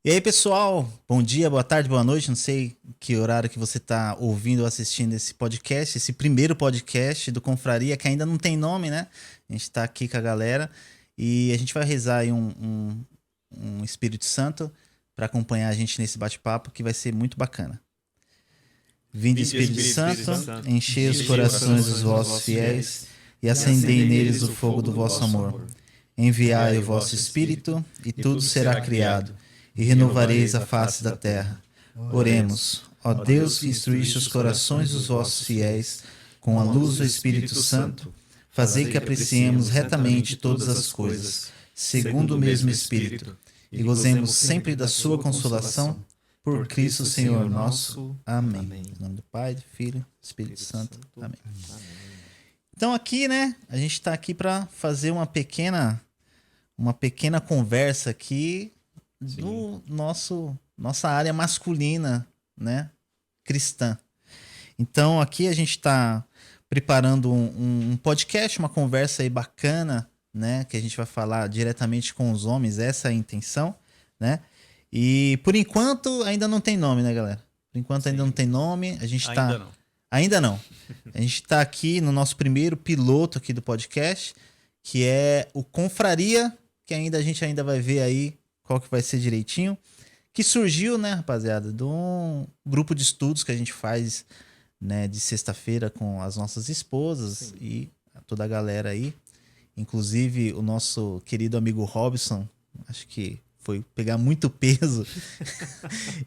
E aí, pessoal, bom dia, boa tarde, boa noite. Não sei que horário que você está ouvindo ou assistindo esse podcast, esse primeiro podcast do Confraria, que ainda não tem nome, né? A gente está aqui com a galera e a gente vai rezar aí um Espírito Santo para acompanhar a gente nesse bate-papo que vai ser muito bacana. Vinde, Vinde, Espírito Espírito Santo, Santo, enchei os enchei os corações corações dos dos vossos vossos fiéis fiéis e e acendei acendei neles neles o o fogo do fogo do vosso vosso amor. amor. Enviai Enviai o o vosso vosso Espírito Espírito, e e tudo tudo será será criado, criado, e e renovareis renovareis a a face face da da terra. terra. Oremos. Oremos, ó Ó Deus Deus que que instruíste instruíste os os corações corações dos dos vossos vossos fiéis fiéis, com a com a luz luz do do Espírito Espírito Santo, Santo, fazei que fazei que apreciemos apreciemos retamente retamente todas todas as as coisas, coisas, segundo segundo o o mesmo mesmo Espírito, Espírito, e e gozemos gozemos sempre sempre da da sua sua consolação, consolação. por Por Cristo Cristo Senhor Senhor nosso. nosso. Amém. Amém. Em nome do Pai, do Filho, do Espírito Espírito Santo. Santo. Amém. Amém. Então aqui, né, a gente está aqui para fazer uma pequena conversa aqui Sim. do nossa área masculina, né, cristã. Então aqui a gente está preparando um podcast, uma conversa aí bacana, né, que a gente vai falar diretamente com os homens, essa é a intenção, né? E por enquanto ainda não tem nome, né, galera? Por enquanto ainda não Sim. tem nome, a gente Ainda tá não. ainda não. A gente está aqui no nosso primeiro piloto aqui do podcast, que é o Confraria, que a gente ainda vai ver aí qual que vai ser direitinho, que surgiu, né, rapaziada, de um grupo de estudos que a gente faz, né, de sexta-feira com as nossas esposas Sim. e toda a galera aí. Inclusive o nosso querido amigo Robson, acho que foi pegar muito peso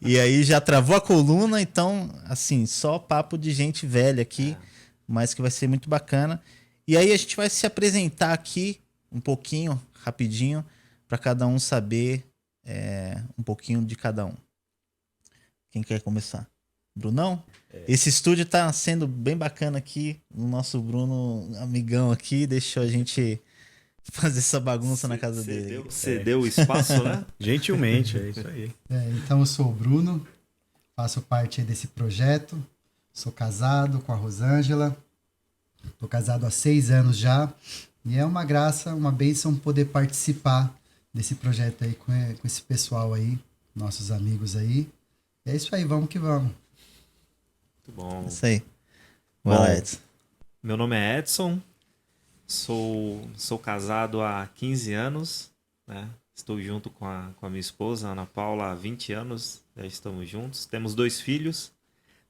e aí já travou a coluna, então, assim, só papo de gente velha aqui, É. mas que vai ser muito bacana. E aí a gente vai se apresentar aqui um pouquinho, rapidinho, para cada um saber um pouquinho de cada um. Quem quer começar? Brunão? Esse estúdio tá sendo bem bacana aqui. O nosso Bruno, amigão aqui, deixou a gente fazer essa bagunça na casa dele. Cedeu o espaço, né? Gentilmente, é isso aí. Então eu sou o Bruno, faço parte desse projeto, sou casado com a Rosângela, estou casado há 6 anos já, e é uma graça, uma bênção poder participar desse projeto aí com esse pessoal aí, nossos amigos aí. E é isso aí, vamos que vamos. Muito bom. Isso aí. Bom, Vai lá, Edson. Meu nome é Edson, sou casado há 15 anos, né? Estou junto com a minha esposa, Ana Paula, há 20 anos, já estamos juntos. Temos 2 filhos,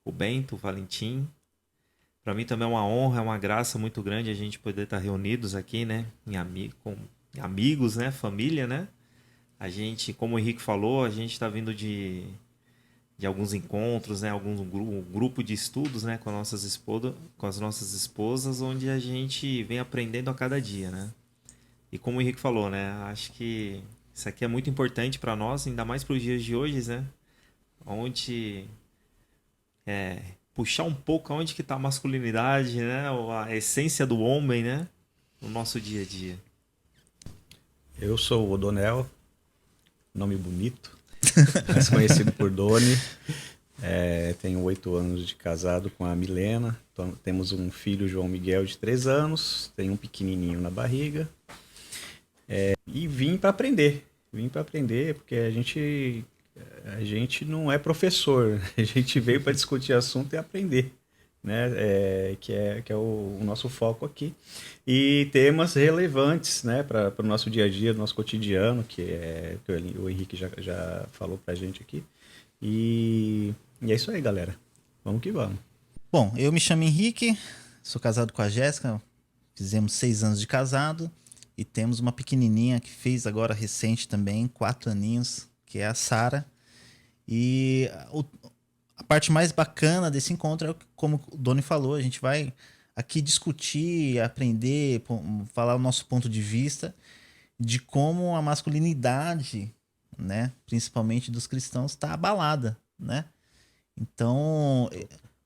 o Bento, o Valentim. Para mim também é uma honra, é uma graça muito grande a gente poder estar reunidos aqui, né? Com amigos, né? Família, né? A gente, como o Henrique falou, a gente está vindo de alguns encontros, né, grupo de estudos, né, com as nossas esposas, onde a gente vem aprendendo a cada dia, né? E como o Henrique falou, né, acho que isso aqui é muito importante para nós, ainda mais para os dias de hoje, né, onde puxar um pouco aonde que está a masculinidade, né, ou a essência do homem, né, no nosso dia a dia. Eu sou o Odonel, nome bonito, mais conhecido por Doni. Tenho 8 anos de casado com a Milena. Temos um filho, João Miguel, de 3 anos. Tenho um pequenininho na barriga. E vim para aprender. Porque a gente não é professor. A gente veio para discutir assunto e aprender, né? Que é o nosso foco aqui. E temas relevantes, né, para o nosso dia a dia, nosso cotidiano, que o Henrique já falou para a gente aqui. E é isso aí, galera. Vamos que vamos. Bom, eu me chamo Henrique, sou casado com a Jéssica, fizemos 6 anos de casado e temos uma pequenininha que fez agora recente também, 4 aninhos, que é a Sara. E a parte mais bacana desse encontro é, como o Doni falou, a gente vai aqui discutir, aprender, falar o nosso ponto de vista de como a masculinidade, né, principalmente dos cristãos, está abalada, né? Então,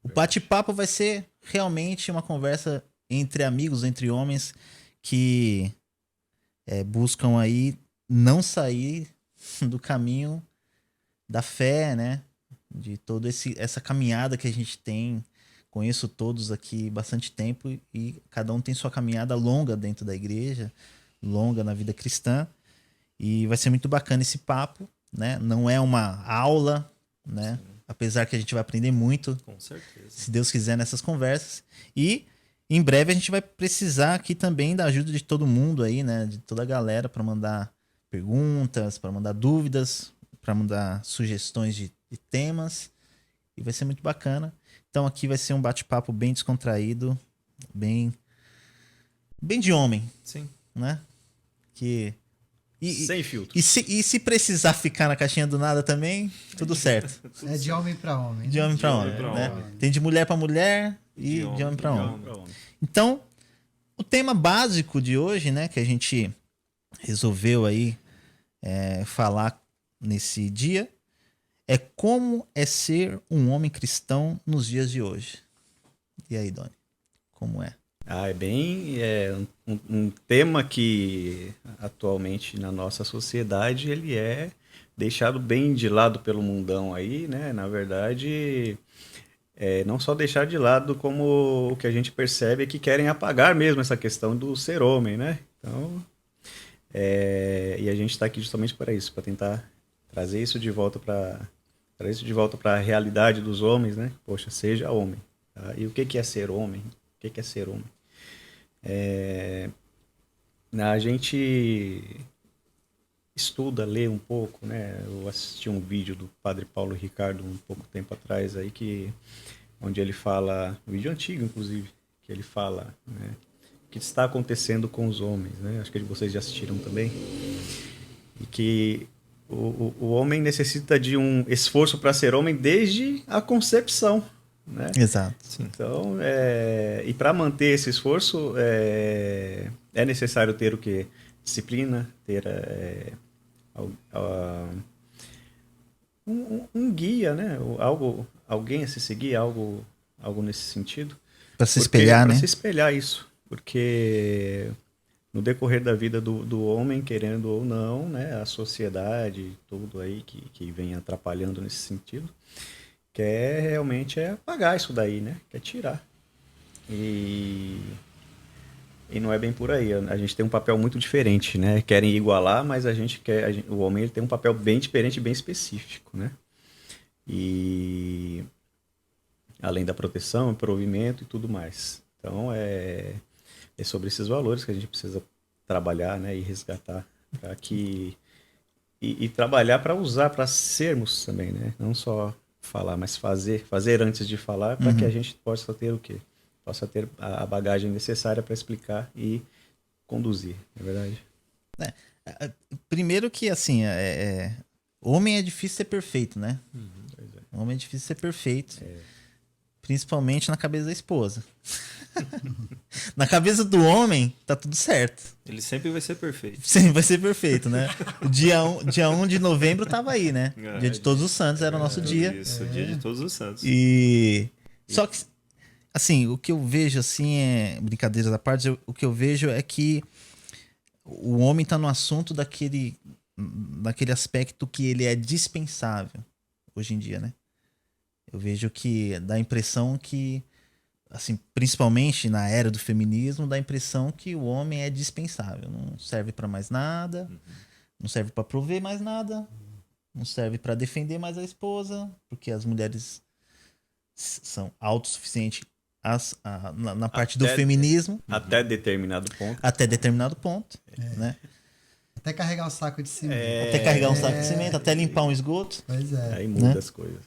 o bate-papo vai ser realmente uma conversa entre amigos, entre homens que buscam aí não sair do caminho da fé, né? De toda essa caminhada que a gente tem. Conheço todos aqui bastante tempo e cada um tem sua caminhada longa dentro da igreja, longa na vida cristã. E vai ser muito bacana esse papo, né? Não é uma aula, né? Apesar que a gente vai aprender muito, Com certeza. se Deus quiser, nessas conversas. E em breve a gente vai precisar aqui também da ajuda de todo mundo aí, né? De toda a galera para mandar perguntas, para mandar dúvidas, para mandar sugestões de temas. E vai ser muito bacana. Então aqui vai ser um bate-papo bem descontraído, bem de homem, Sim. né? Que Sem filtro. e se precisar ficar na caixinha do nada também, tudo certo. É de homem para homem. De homem para homem homem, pra né? homem. Tem de mulher para mulher e de homem para homem. Então, o tema básico de hoje, né, que a gente resolveu aí falar nesse dia, é como é ser um homem cristão nos dias de hoje. E aí, Doni, como é? É bem um tema que atualmente na nossa sociedade ele é deixado bem de lado pelo mundão aí, né? Na verdade, não só deixar de lado, como o que a gente percebe é que querem apagar mesmo essa questão do ser homem, né? Então, e a gente está aqui justamente para isso, para tentar trazer isso de volta para a realidade dos homens, né? Poxa, seja homem. Tá? E o que é ser homem? O que é ser homem? A gente estuda, lê um pouco, né? Eu assisti um vídeo do Padre Paulo Ricardo um pouco tempo atrás aí onde ele fala, um vídeo antigo inclusive, que ele fala, né, o que está acontecendo com os homens, né? Acho que vocês já assistiram também. E que o homem necessita de um esforço para ser homem desde a concepção, né? Exato. Então, e para manter esse esforço, é necessário ter o quê? Disciplina, ter um guia, né? Alguém a se seguir, algo nesse sentido. Para se espelhar, né? Para se espelhar isso. Porque no decorrer da vida do homem, querendo ou não, né? A sociedade, tudo aí que vem atrapalhando nesse sentido, quer realmente apagar isso daí, né? Quer tirar. E não é bem por aí. A gente tem um papel muito diferente, né? Querem igualar, mas o homem ele tem um papel bem diferente, bem específico, né? E além da proteção, provimento e tudo mais. Então é sobre esses valores que a gente precisa trabalhar, né? E resgatar para que e trabalhar para usar, para sermos também, né? Não só falar, mas fazer antes de falar, para que a gente possa ter o quê? Possa ter a bagagem necessária para explicar e conduzir, não é verdade? Primeiro que, assim, homem é difícil ser perfeito, né? Homem é difícil ser perfeito. Principalmente na cabeça da esposa. Na cabeça do homem, tá tudo certo. Ele sempre vai ser perfeito. Sempre vai ser perfeito, né? O dia 1 de novembro tava aí, né? Dia de Todos os Santos era o nosso dia. Isso, o dia de Todos os Santos. Só que, assim, o que eu vejo, assim, brincadeiras à parte, o que eu vejo é que o homem tá no assunto daquele aspecto que ele é dispensável hoje em dia, né? Eu vejo que dá a impressão que, assim, principalmente na era do feminismo, dá a impressão que o homem é dispensável. Não serve para mais nada, não serve para prover mais nada, não serve para defender mais a esposa, porque as mulheres são autossuficientes na parte do feminismo. Até determinado ponto. Até determinado ponto, né? Até carregar um saco de cimento. Até carregar um saco de cimento, até limpar um esgoto. Pois é. Aí muda, né? as coisas.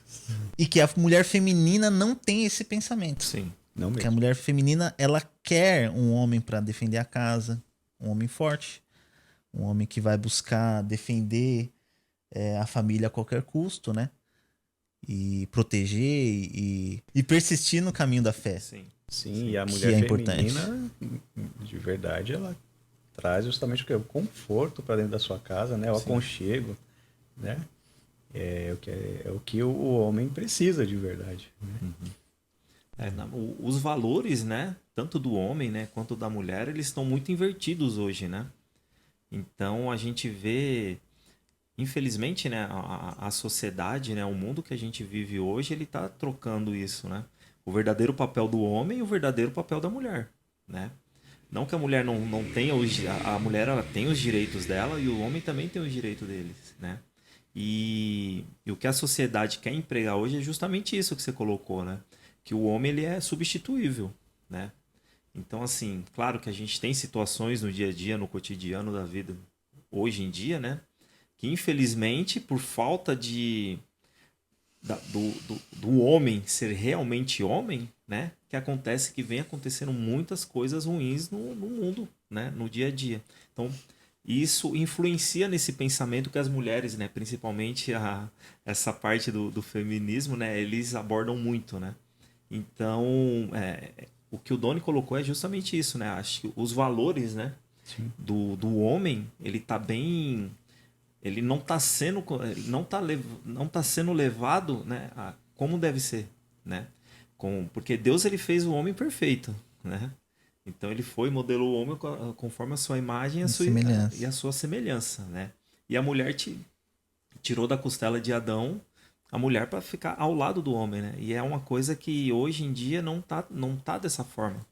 E que a mulher feminina não tem esse pensamento. Sim. Não Porque a mesmo. mulher feminina, ela quer um homem para defender a casa, um homem forte, um homem que vai buscar defender a família a qualquer custo, né? E proteger e persistir no caminho da fé. Sim. Sim, e a Que mulher é importante. feminina, de verdade, ela traz justamente o quê? O conforto para dentro da sua casa, né? O aconchego, né? É o que o homem precisa de verdade, né? Os valores, né, tanto do homem, né, quanto da mulher, eles estão muito invertidos hoje, né? Então a gente vê, infelizmente, né, a sociedade, né, o mundo que a gente vive hoje, ele está trocando isso, né? O verdadeiro papel do homem e o verdadeiro papel da mulher, né? Não que a mulher não tenha a mulher ela tem os direitos dela e o homem também tem os direitos deles, né? E o que a sociedade quer empregar hoje é justamente isso que você colocou, né? Que o homem ele é substituível, né? Então, assim, claro que a gente tem situações no dia a dia, no cotidiano da vida, hoje em dia, né? Que infelizmente, por falta do homem ser realmente homem, né? Que acontece que vem acontecendo muitas coisas ruins no mundo, né? No dia a dia. Então, isso influencia nesse pensamento que as mulheres, né? Principalmente essa parte do feminismo, né? Eles abordam muito, né? Então, o que o Doni colocou é justamente isso, né? Acho que os valores, né? Sim. Do homem, ele tá bem... Ele não tá sendo, não tá sendo levado, né? Como deve ser, né? Porque Deus ele fez o homem perfeito, né? Então ele foi, modelou o homem conforme a sua imagem e a sua semelhança, né? E a mulher tirou da costela de Adão a mulher para ficar ao lado do homem, né? E é uma coisa que hoje em dia não tá dessa forma.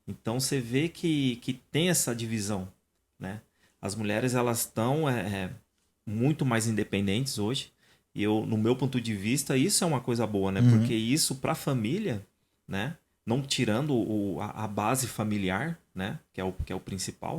Então você vê que tem essa divisão, né? As mulheres elas estão muito mais independentes hoje. E no meu ponto de vista, isso é uma coisa boa, né? Porque isso para a família, né? Não tirando a base familiar, né? Que é o principal.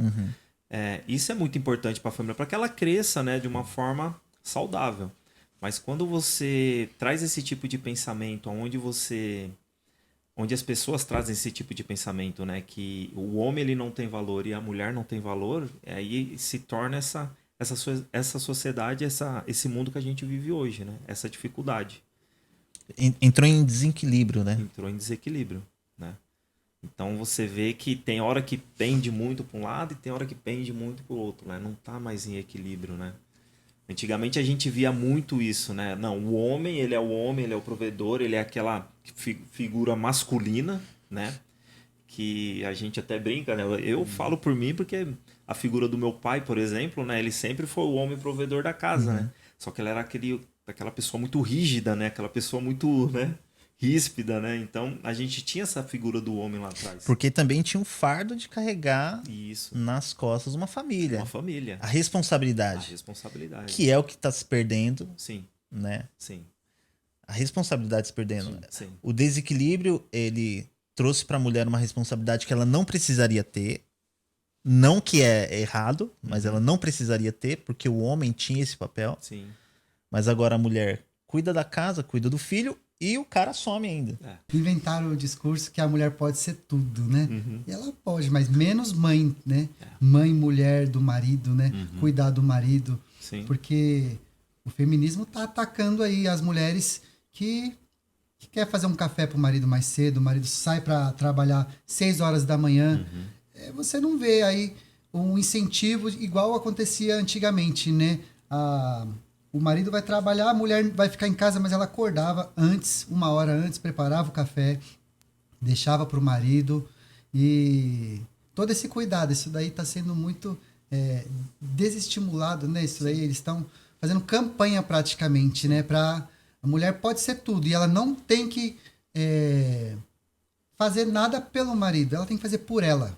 Isso é muito importante para a família, para que ela cresça, né? De uma forma saudável. Mas quando você traz esse tipo de pensamento, onde as pessoas trazem esse tipo de pensamento, né? Que o homem ele não tem valor e a mulher não tem valor, aí se torna essa sociedade, esse mundo que a gente vive hoje, né? Essa dificuldade. Entrou em desequilíbrio, né? Entrou em desequilíbrio, né? Então você vê que tem hora que pende muito para um lado e tem hora que pende muito para o outro, né? Não tá mais em equilíbrio, né? Antigamente a gente via muito isso, né? Não, o homem, ele é o provedor, ele é aquela figura masculina, né? Que a gente até brinca, né? Eu falo por mim porque a figura do meu pai, por exemplo, né? Ele sempre foi o homem provedor da casa, né? Só que ele era aquela pessoa muito rígida, né? Aquela pessoa muito, né? Ríspida, né? Então a gente tinha essa figura do homem lá atrás. Porque também tinha um fardo de carregar Isso. nas costas uma família. Uma família. A responsabilidade. A responsabilidade. Que é o que está se perdendo. Sim. Né? Sim. A responsabilidade se perdendo. Sim, sim. O desequilíbrio, ele trouxe para a mulher uma responsabilidade que ela não precisaria ter. Não que é errado, mas ela não precisaria ter, porque o homem tinha esse papel. Sim. Mas agora a mulher cuida da casa, cuida do filho e o cara some ainda. Inventaram o discurso que a mulher pode ser tudo, né? E ela pode, mas menos mãe, né? Mãe, mulher do marido, né? Cuidar do marido. Sim. Porque o feminismo tá atacando aí as mulheres que quer fazer um café pro marido mais cedo, o marido sai para trabalhar 6 horas da manhã. Você não vê aí um incentivo igual acontecia antigamente, né? O marido vai trabalhar, a mulher vai ficar em casa, mas ela acordava antes, 1 hora antes, preparava o café, deixava para o marido. E todo esse cuidado, isso daí está sendo muito desestimulado, né? Isso daí, eles estão fazendo campanha praticamente, né? A mulher pode ser tudo e ela não tem que fazer nada pelo marido, ela tem que fazer por ela.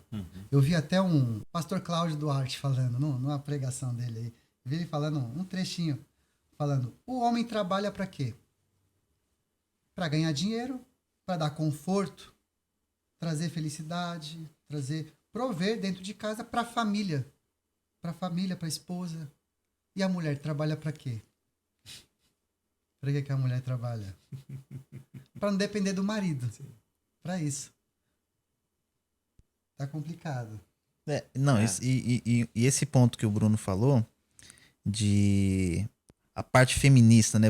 Eu vi até um pastor Cláudio Duarte falando, numa pregação dele aí, eu vi ele falando um trechinho, falando, o homem trabalha para quê? Para ganhar dinheiro, para dar conforto, trazer felicidade, prover dentro de casa para a família, para a esposa. E a mulher trabalha para quê? Para que a mulher trabalha? Para não depender do marido. Para isso. Tá complicado. E esse ponto que o Bruno falou de a parte feminista, né?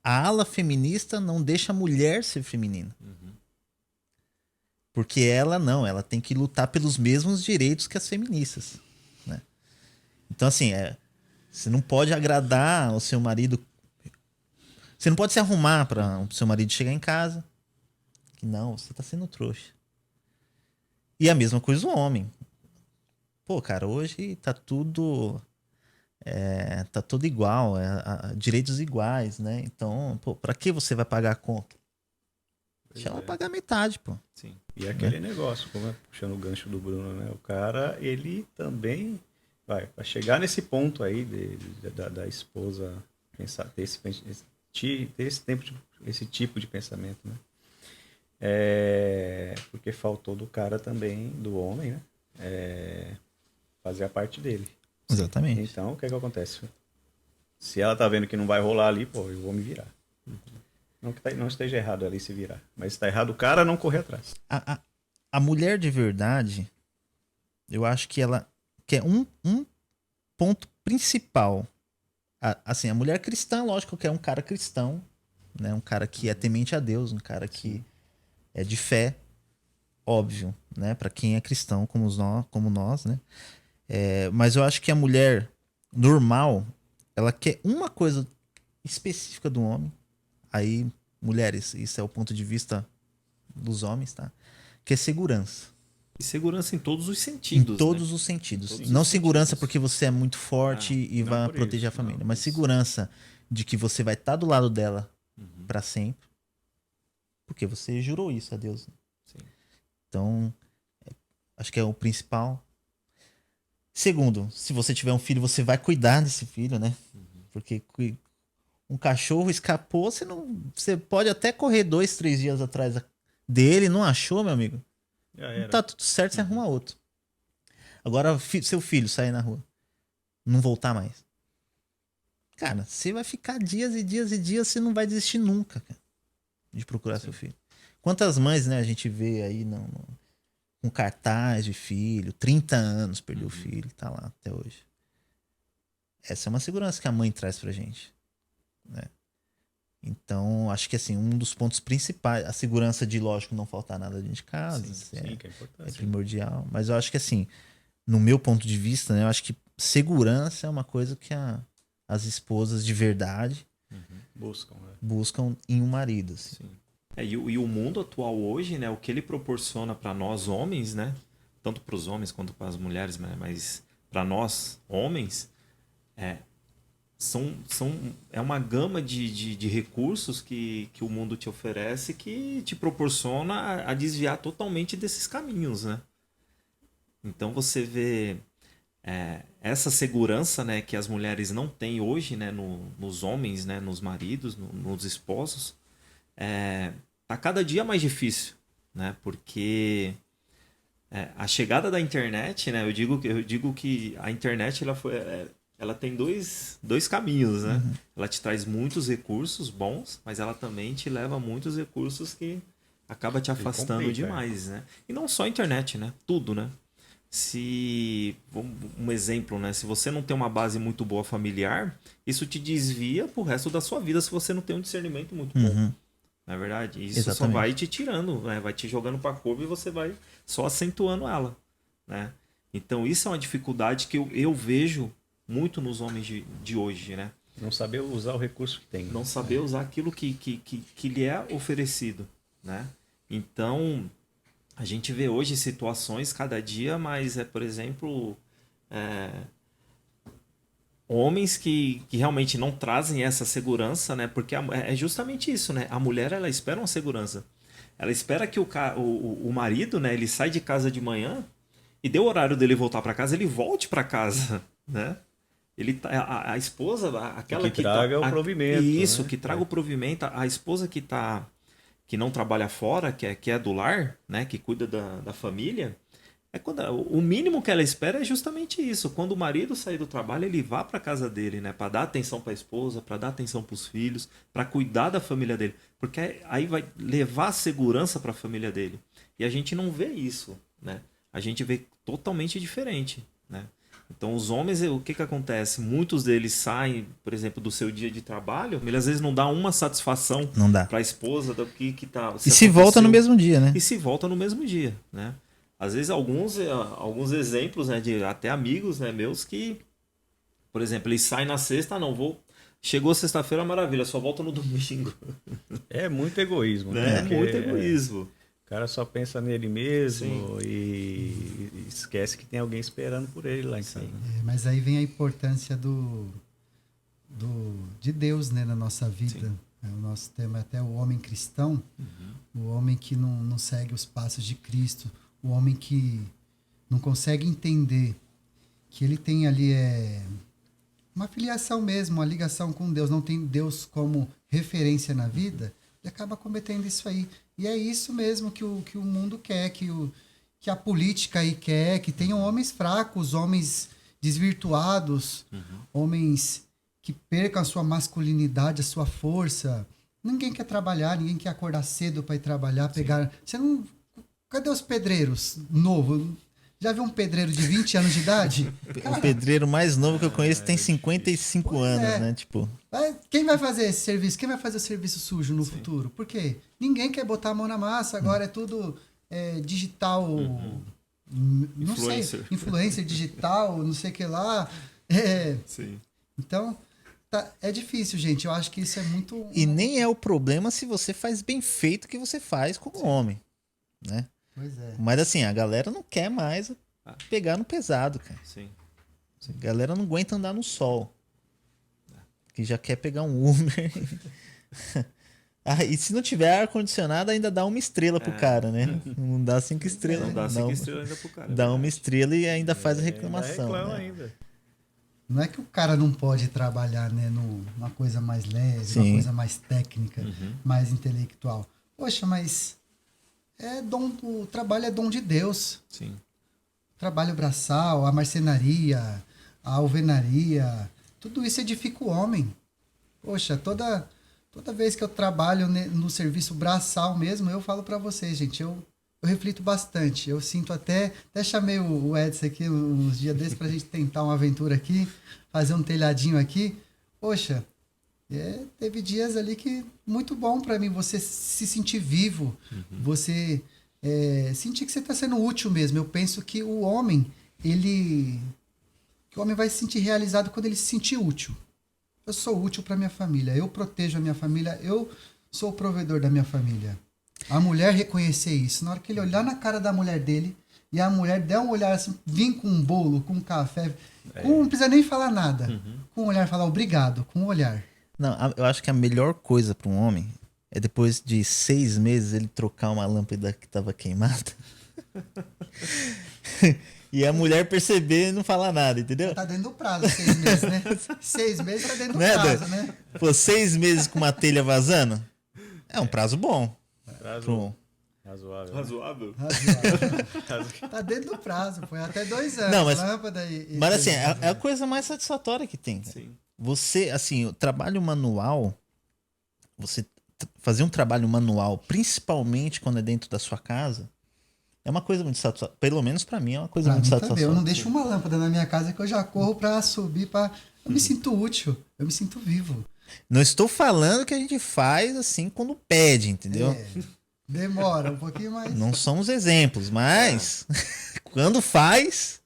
A ala feminista não deixa a mulher ser feminina. Porque ela tem que lutar pelos mesmos direitos que as feministas, né? Então, assim, você não pode agradar o seu marido. Você não pode se arrumar para o seu marido chegar em casa. Que não, você tá sendo trouxa. E a mesma coisa o homem. Pô, cara, hoje tá tudo igual, direitos iguais, né? Então, pô, pra que você vai pagar a conta? Deixa ela pagar metade, pô. Sim. E aquele negócio, como puxando o gancho do Bruno, né? O cara, ele também Para chegar nesse ponto aí da esposa pensar, ter esse tipo de pensamento, né? Porque faltou do cara também, do homem, né? Fazer a parte dele. Exatamente. Então, o que acontece? Se ela tá vendo que não vai rolar ali, pô, eu vou me virar. Não que não esteja errado ali se virar. Mas está errado o cara não correr atrás. A mulher de verdade, eu acho que ela quer um ponto principal. Assim, a mulher cristã, lógico que é um cara cristão, né? Um cara que é temente a Deus, um cara que é de fé, óbvio, né? Para quem é cristão como nós, né? Mas eu acho que a mulher normal, ela quer uma coisa específica do homem. Aí, mulheres, isso é o ponto de vista dos homens, tá? Que é segurança. E segurança em todos os sentidos. Em todos os sentidos. Todos Não os segurança sentidos. porque você é muito forte e não vai por proteger isso, a família, não, mas isso. segurança de que você vai estar do lado dela pra sempre. Porque você jurou isso a Deus. Sim. Então, acho que é o principal. Segundo, se você tiver um filho, você vai cuidar desse filho, né? Porque um cachorro escapou, você pode até correr 2, 3 dias atrás dele, não achou, meu amigo? Já Não era. tá tudo certo, você arruma outro. Agora, seu filho sair na rua, não voltar mais. Cara, você vai ficar dias e dias e dias, você não vai desistir nunca, cara, de procurar seu filho. Quantas mães, né, a gente vê aí com cartaz de filho, 30 anos perdeu o filho, tá lá até hoje. Essa é uma segurança que a mãe traz pra gente, né? Então, acho que assim, um dos pontos principais, a segurança de, lógico, não faltar nada dentro de casa, isso Sim, que é importante. é primordial. Mas eu acho que assim, no meu ponto de vista, né, eu acho que segurança é uma coisa que as esposas de verdade buscam em um marido. Assim. Sim. E o mundo atual hoje, né, o que ele proporciona para nós homens, né, tanto para os homens quanto para as mulheres, né, mas para nós homens, é uma gama de recursos que o mundo te oferece que te proporciona a desviar totalmente desses caminhos, né? Então você vê essa segurança, né, que as mulheres não têm hoje, né, nos homens, né, nos maridos, nos esposos, tá cada dia mais difícil, né? Porque a chegada da internet, né, eu digo que a internet ela tem dois caminhos, né? Ela te traz muitos recursos bons, mas ela também te leva a muitos recursos que acaba te afastando demais, né? E não só a internet, né? Tudo, né? Um exemplo, né? Se você não tem uma base muito boa familiar, isso te desvia pro resto da sua vida se você não tem um discernimento muito bom. Não é verdade? Isso Exatamente. só vai te tirando, né? Vai te jogando pra curva e você vai só acentuando ela, né? Então isso é uma dificuldade que eu vejo muito nos homens de hoje, né? Não saber usar o recurso que tem. Não saber usar aquilo que lhe é oferecido, né? Então, a gente vê hoje situações cada dia, mas por exemplo, homens que realmente não trazem essa segurança, né? Porque é justamente isso, né? A mulher, ela espera uma segurança. Ela espera que o marido, né? Ele sai de casa de manhã e deu o horário dele voltar para casa, ele volte para casa, né? A esposa, aquela que traga o provimento. Isso, né? que traga o provimento. A esposa que não trabalha fora, que é do lar, né? Que cuida da família. O mínimo que ela espera é justamente isso. Quando o marido sair do trabalho, ele vá para casa dele, né? Para dar atenção para a esposa, para dar atenção para os filhos, para cuidar da família dele. Porque aí vai levar segurança para a família dele. E a gente não vê isso, né? A gente vê totalmente diferente, né? Então, os homens, o que acontece? Muitos deles saem, por exemplo, do seu dia de trabalho, mas às vezes não dá uma satisfação para a esposa do que tá. E se volta no mesmo dia, né? E se volta no mesmo dia, né? Às vezes alguns exemplos, né, de até amigos, né, meus que, por exemplo, eles saem na sexta, chegou sexta-feira, maravilha, só volta no domingo. É muito egoísmo, né? É muito egoísmo. O cara só pensa nele mesmo e esquece que tem alguém esperando por ele lá em cima. Mas aí vem a importância de Deus, né, na nossa vida. O nosso tema é até o homem cristão, o homem que não segue os passos de Cristo, o homem que não consegue entender que ele tem ali uma filiação mesmo, uma ligação com Deus, não tem Deus como referência na vida, ele acaba cometendo isso aí. E é isso mesmo que o mundo quer, que a política aí quer, que tenham homens fracos, homens desvirtuados, homens que percam a sua masculinidade, a sua força. Ninguém quer trabalhar, ninguém quer acordar cedo para ir trabalhar, pegar... Você não... Cadê os pedreiros novos? Já viu um pedreiro de 20 anos de idade? O pedreiro mais novo que eu conheço tem 55 anos, né? Tipo, Quem vai fazer esse serviço? Quem vai fazer o serviço sujo no futuro? Por quê? Ninguém quer botar a mão na massa, agora é tudo digital, não sei, influencer digital, não sei o que lá. Sim. Então, é difícil, gente. Eu acho que isso é muito... e nem é o problema se você faz bem feito o que você faz como homem, né? Pois é. Mas assim, a galera não quer mais pegar no pesado, cara. Sim. A galera não aguenta andar no sol. Que já quer pegar um Uber. E se não tiver ar-condicionado, ainda dá uma estrela pro cara, né? Não dá 5 estrelas. Não dá 5 estrelas ainda pro cara. Dá uma estrela e ainda faz a Ainda reclamação. reclama Né? ainda. Não é que o cara não pode trabalhar, né, numa coisa mais leve, Sim. uma coisa mais técnica, mais intelectual. Poxa, mas o trabalho é dom de Deus. Sim. O trabalho braçal, a marcenaria, a alvenaria, tudo isso edifica o homem. Poxa, toda vez que eu trabalho no serviço braçal mesmo, eu falo para vocês, gente, eu reflito bastante. Eu sinto até chamei o Edson aqui uns dias desses pra gente tentar uma aventura aqui, fazer um telhadinho aqui. Poxa, teve dias ali que muito bom para mim, você se sentir vivo, você sentir que você está sendo útil mesmo. Eu penso que o homem vai se sentir realizado quando ele se sentir útil. Eu sou útil para minha família, eu protejo a minha família, eu sou o provedor da minha família. A mulher reconhecer isso, na hora que ele olhar na cara da mulher dele e a mulher der um olhar assim, vir com um bolo, com um café, não precisa nem falar nada, com um olhar falar obrigado, com um olhar. Não, eu acho que a melhor coisa para um homem é depois de 6 meses ele trocar uma lâmpada que estava queimada. E a mulher perceber e não falar nada, entendeu? Tá dentro do prazo, 6 meses, né? 6 meses tá dentro do Né, prazo, Dan? né? Pô, 6 meses com uma telha vazando é um prazo bom. Razoável. Razoável. Razoável. Razoável. Tá dentro do prazo, foi até 2 anos. Não, mas- lâmpada Mas assim, é a coisa mais satisfatória que tem. Sim. Você, assim, o trabalho manual, você fazer um trabalho manual, principalmente quando é dentro da sua casa, é uma coisa muito satisfatória. Pelo menos pra mim é uma coisa Pra muito mim também, satisfatória. eu não deixo uma lâmpada na minha casa que eu já corro pra subir, eu me sinto útil, eu me sinto vivo. Não estou falando que a gente faz assim quando pede, entendeu? Demora um pouquinho mais. Não somos exemplos, mas quando faz,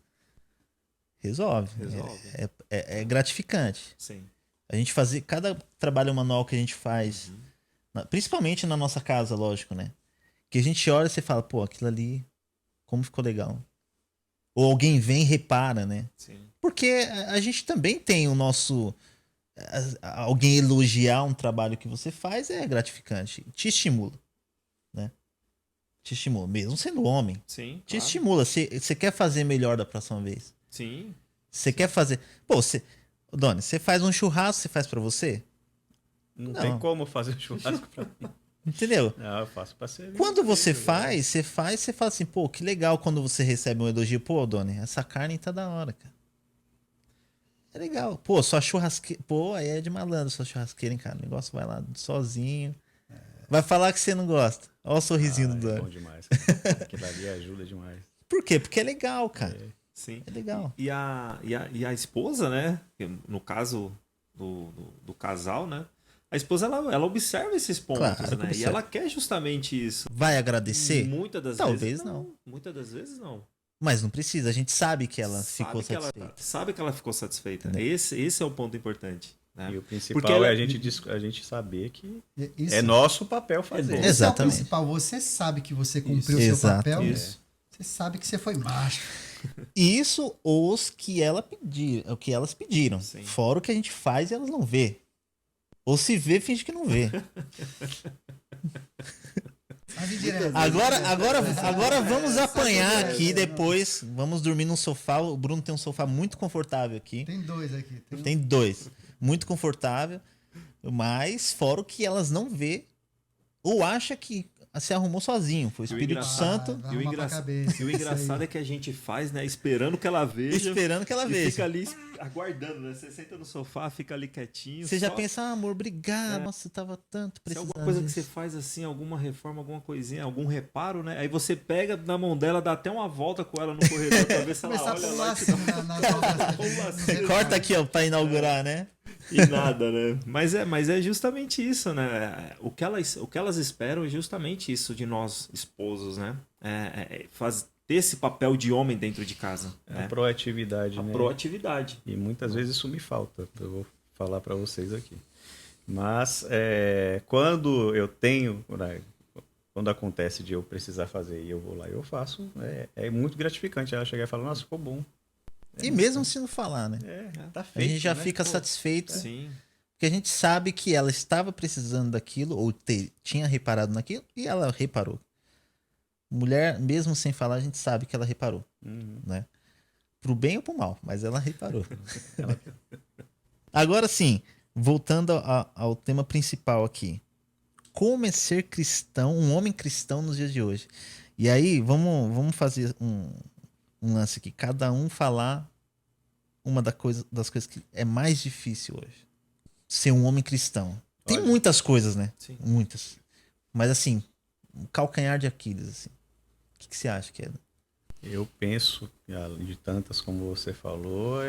resolve. Resolve. É gratificante. Sim. A gente fazer cada trabalho manual que a gente faz, principalmente na nossa casa, lógico, né? Que a gente olha e você fala, pô, aquilo ali, como ficou legal. Ou alguém vem e repara, né? Sim. Porque a gente também tem o nosso... Alguém elogiar um trabalho que você faz é gratificante. Te estimula, né? Te estimula. Mesmo sendo homem. Sim. Te claro. estimula. Você quer fazer melhor da próxima vez. Sim. Você quer fazer... Pô, Doni, você faz um churrasco, você faz pra você? Não, Não. tem como fazer churrasco pra mim. Entendeu? Não, eu faço pra servir. Quando você faz, você fala assim, pô, que legal quando você recebe um elogio. Pô, Doni, essa carne tá da hora, cara. É legal. Pô, sua churrasqueira... Pô, aí é de malandro sua churrasqueira, hein, cara. O negócio vai lá sozinho. Vai falar que você não gosta. Olha o sorrisinho do É Doni. bom demais. Cara. Aquilo ali ajuda demais. Por quê? Porque é legal, cara. Sim. É legal. E a esposa, né? No caso do casal, né? A esposa, ela observa esses pontos, Claro que né? E observa. ela quer justamente isso. Vai agradecer? Muitas das Talvez vezes não. Muitas das vezes não. Mas não precisa. A gente sabe que ela ficou que satisfeita. sabe que ela ficou satisfeita. Entendeu? Esse é o ponto importante. Né? E o principal Porque ela- é a gente saber que Isso, é nosso papel fazer. bom. esse Exatamente. é o principal. Você sabe que você cumpriu Isso. o seu Exato. papel. Isso. Você sabe que você foi macho. Isso os que o que elas pediram. Sim. Fora o que a gente faz e elas não vê. Ou se vê, finge que não vê. As indiretas. Agora vamos apanhar aqui depois. Vamos dormir num sofá. O Bruno tem um sofá muito confortável aqui. Tem 2 aqui. Tem 2. Muito confortável. Mas fora o que elas não vê ou acha que se arrumou sozinho. Foi o Espírito Santo. E o engraçado é que a gente faz, né? Esperando que ela veja. Esperando que ela e veja. Fica ali aguardando, né? Você senta no sofá, fica ali quietinho. Você já pensa, amor, obrigado. Nossa, tava tanto precisando. Se alguma coisa que você faz assim, alguma reforma, alguma coisinha, algum reparo, né? Aí você pega na mão dela, dá até uma volta com ela no corredor pra ver se ela olha lá. Corta aqui, ó, pra inaugurar, né? E nada, né? Mas é justamente isso, né? O que elas esperam é justamente isso de nós, esposos, né? Ter esse papel de homem dentro de casa. A proatividade, né? Proatividade. E muitas vezes isso me falta, eu vou falar para vocês aqui. Mas quando eu tenho, quando acontece de eu precisar fazer e eu vou lá e eu faço, é muito gratificante ela chegar e falar, nossa, ficou bom. E mesmo se não falar, né? Tá feito, a gente já né? fica satisfeito. Sim. Porque a gente sabe que ela estava precisando daquilo, ou tinha reparado naquilo, e ela reparou. Mulher, mesmo sem falar, a gente sabe que ela reparou. Né? Pro bem ou pro mal, mas ela reparou. Agora sim, voltando ao tema principal aqui. Como é ser cristão, um homem cristão nos dias de hoje? E aí, vamos fazer um lance aqui. Cada um falar uma das coisas que é mais difícil hoje. Ser um homem cristão. Tem muitas coisas, né? Sim. Muitas. Mas assim, um calcanhar de Aquiles, assim. O que você acha que é? Eu penso, de tantas como você falou,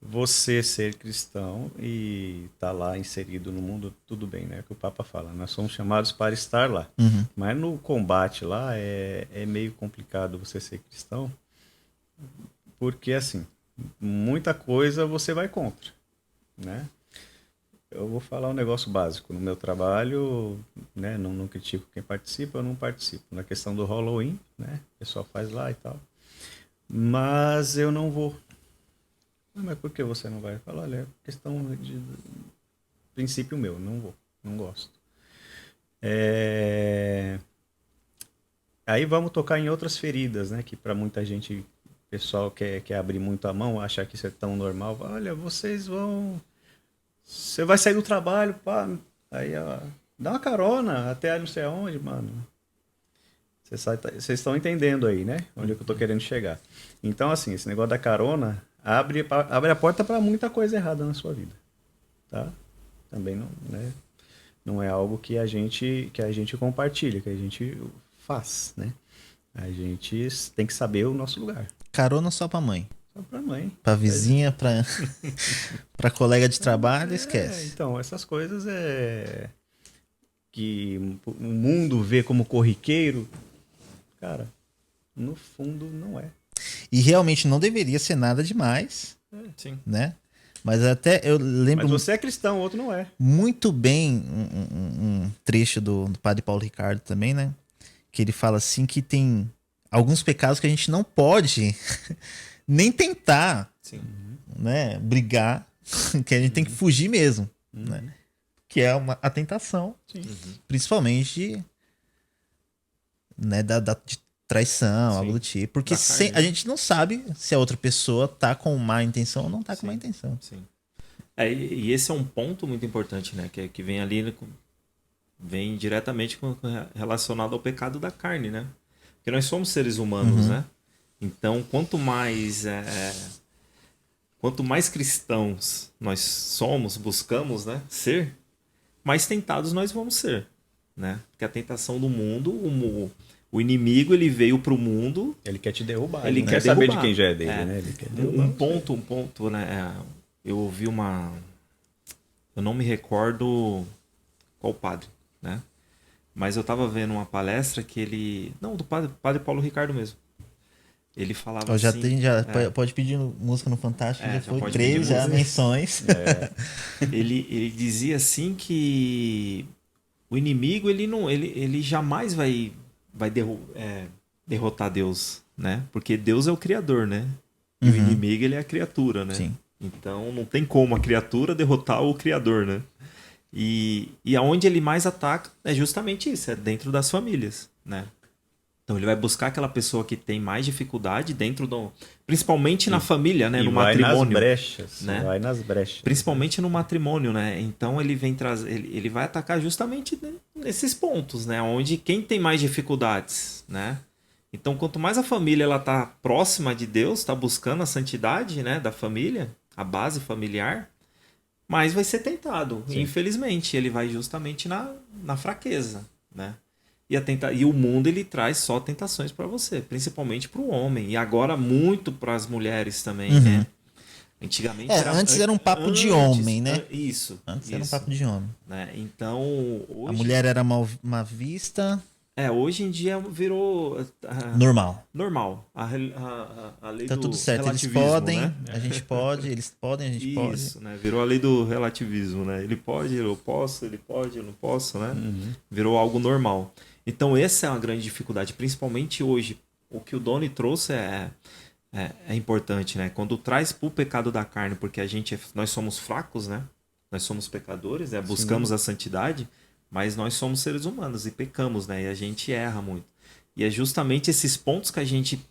você ser cristão e estar lá inserido no mundo, tudo bem, né? Que o Papa fala, nós somos chamados para estar lá. Mas no combate lá é meio complicado você ser cristão, porque assim, muita coisa você vai contra, né? Eu vou falar um negócio básico. No meu trabalho, né, não critico quem participa, eu não participo. Na questão do Halloween, né, o pessoal faz lá e tal. Mas eu não vou. Mas por que você não vai? Eu falo, olha, é questão de princípio meu, não vou, não gosto. Aí vamos tocar em outras feridas, né, que para muita gente, o pessoal quer abrir muito a mão, achar que isso é tão normal. Olha, você vai sair do trabalho, pá, aí dá uma carona até não sei aonde, mano. Vocês estão entendendo aí, né? Onde é que eu tô querendo chegar. Então, assim, esse negócio da carona abre a porta para muita coisa errada na sua vida, tá? Também não, né? Não é algo que a gente compartilha, que a gente faz, né? A gente tem que saber o nosso lugar. Carona só pra mãe. Só pra mãe. Pra vizinha, pra colega de trabalho, esquece. Então, essas coisas que o mundo vê como corriqueiro, cara, no fundo não é. E realmente não deveria ser nada demais, Sim. né? Mas até eu lembro... Mas você é cristão, o outro não é. Muito bem um trecho do Padre Paulo Ricardo também, né? Que ele fala assim que tem alguns pecados que a gente não pode nem tentar, Sim. né, brigar, que a gente tem que fugir mesmo, né? Que é a tentação, principalmente né, de traição, algo do tipo. Porque a gente não sabe se a outra pessoa tá com má intenção ou não tá com má intenção. Sim. E esse é um ponto muito importante, né? Que vem ali, vem diretamente relacionado ao pecado da carne, né? Porque nós somos seres humanos, né? Então, quanto mais cristãos nós somos, buscamos, né, ser, mais tentados nós vamos ser, né? Porque a tentação do mundo, o inimigo, ele veio para o mundo. Ele quer te derrubar. Ele quer saber derrubar. de quem já é dele, né? Ele quer derrubar um ponto, né? Eu ouvi eu não me recordo qual padre, né? Mas eu tava vendo uma palestra que do padre Paulo Ricardo mesmo. Ele falava já assim... Pode pedir música no Fantástico, já foi pode 3 pedir música. menções. Ele dizia assim que o inimigo, ele jamais vai derrotar Deus, né? Porque Deus é o criador, né? E o inimigo, ele é a criatura, né? Sim. Então não tem como a criatura derrotar o criador, né? E aonde ele mais ataca é justamente isso, é dentro das famílias, né? Então ele vai buscar aquela pessoa que tem mais dificuldade dentro do... Principalmente na família, né? E No vai matrimônio. nas brechas, né? vai nas brechas. Principalmente no matrimônio, né? Então ele vem trazer, ele vai atacar justamente nesses pontos, né? Onde quem tem mais dificuldades, né? Então quanto mais a família ela tá próxima de Deus, está buscando a santidade, né? Da família, a base familiar, mais vai ser tentado. E, infelizmente ele vai justamente na fraqueza, né? E o mundo ele traz só tentações para você, principalmente para o homem e agora muito para as mulheres também, né? Antigamente antes era um papo de homem, né? Isso. Antes era um papo de homem. Né? Então, hoje, a mulher era mal vista. Hoje em dia virou Normal. A lei tá do tudo certo. Eles relativismo, podem, né? a gente pode, eles podem, a gente pode. Isso, né? Virou a lei do relativismo, né? Ele pode, eu posso, ele pode, eu não posso, né? Virou algo normal. Então essa é uma grande dificuldade, principalmente hoje. O que o Doni trouxe é importante, né? Quando traz pro pecado da carne, porque nós somos fracos, né? Nós somos pecadores, né? Buscamos a santidade, mas nós somos seres humanos e pecamos, né? E a gente erra muito. E é justamente esses pontos que a gente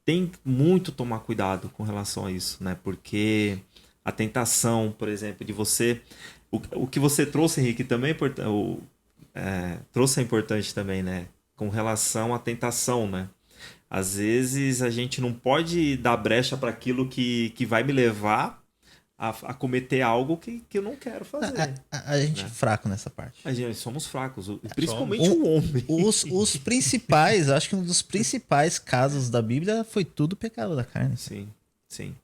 tem muito tomar cuidado com relação a isso, né? Porque a tentação, por exemplo, de você... O que você trouxe, Henrique, também é importante. Trouxe é importante também, né? Com relação à tentação, né? Às vezes a gente não pode dar brecha para aquilo que vai me levar a cometer algo que eu não quero fazer. A gente é fraco nessa parte. A gente somos fracos, principalmente o homem. Os principais, acho que um dos principais casos da Bíblia foi tudo pecado da carne. Sim, sim.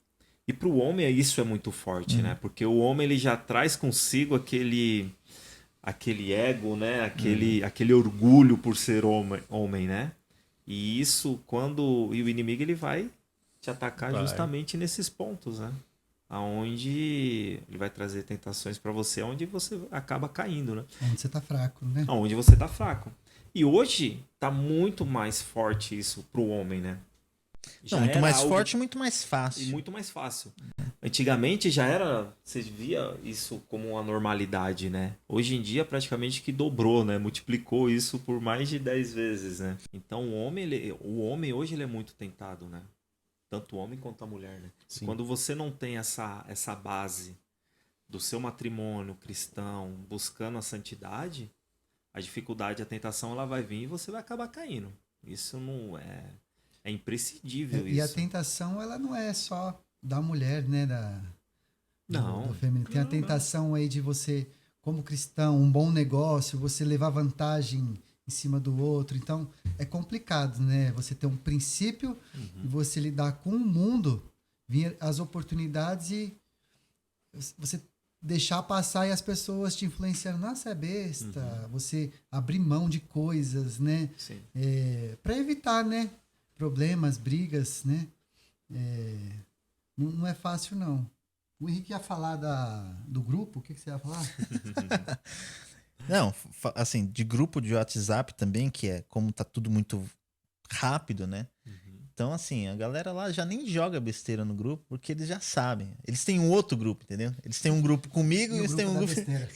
E para o homem isso é muito forte, né? Porque o homem ele já traz consigo aquele ego, né? Aquele orgulho por ser homem, né? E isso, e o inimigo ele vai te atacar justamente nesses pontos, né? Aonde ele vai trazer tentações para você, onde você acaba caindo, né? Onde você tá fraco, né? Onde você tá fraco. E hoje tá muito mais forte isso pro homem, né? Muito mais forte e muito mais fácil. E muito mais fácil. Antigamente você via isso como uma normalidade, né? Hoje em dia praticamente que dobrou, né? Multiplicou isso por mais de 10 vezes, né? Então o homem hoje ele é muito tentado, né? Tanto o homem quanto a mulher, né? Quando você não tem essa base do seu matrimônio cristão, buscando a santidade, a dificuldade, a tentação, ela vai vir e você vai acabar caindo. Isso não é... É imprescindível isso. E a tentação, ela não é só da mulher, né? Do feminino. Tem a tentação aí de você, como cristão, um bom negócio, você levar vantagem em cima do outro. Então, é complicado, né? Você ter um princípio e você lidar com o mundo, vir as oportunidades e você deixar passar e as pessoas te influenciando. Nossa, é besta. Você abrir mão de coisas, né? Sim. Para evitar, né? Problemas, brigas, né? Não é fácil, não. O Henrique ia falar do grupo, o que você ia falar? Não, assim, de grupo de WhatsApp também, que é como tá tudo muito rápido, né? Então, assim, a galera lá já nem joga besteira no grupo, porque eles já sabem. Eles têm um outro grupo, entendeu? Eles têm um grupo comigo e eles têm um grupo...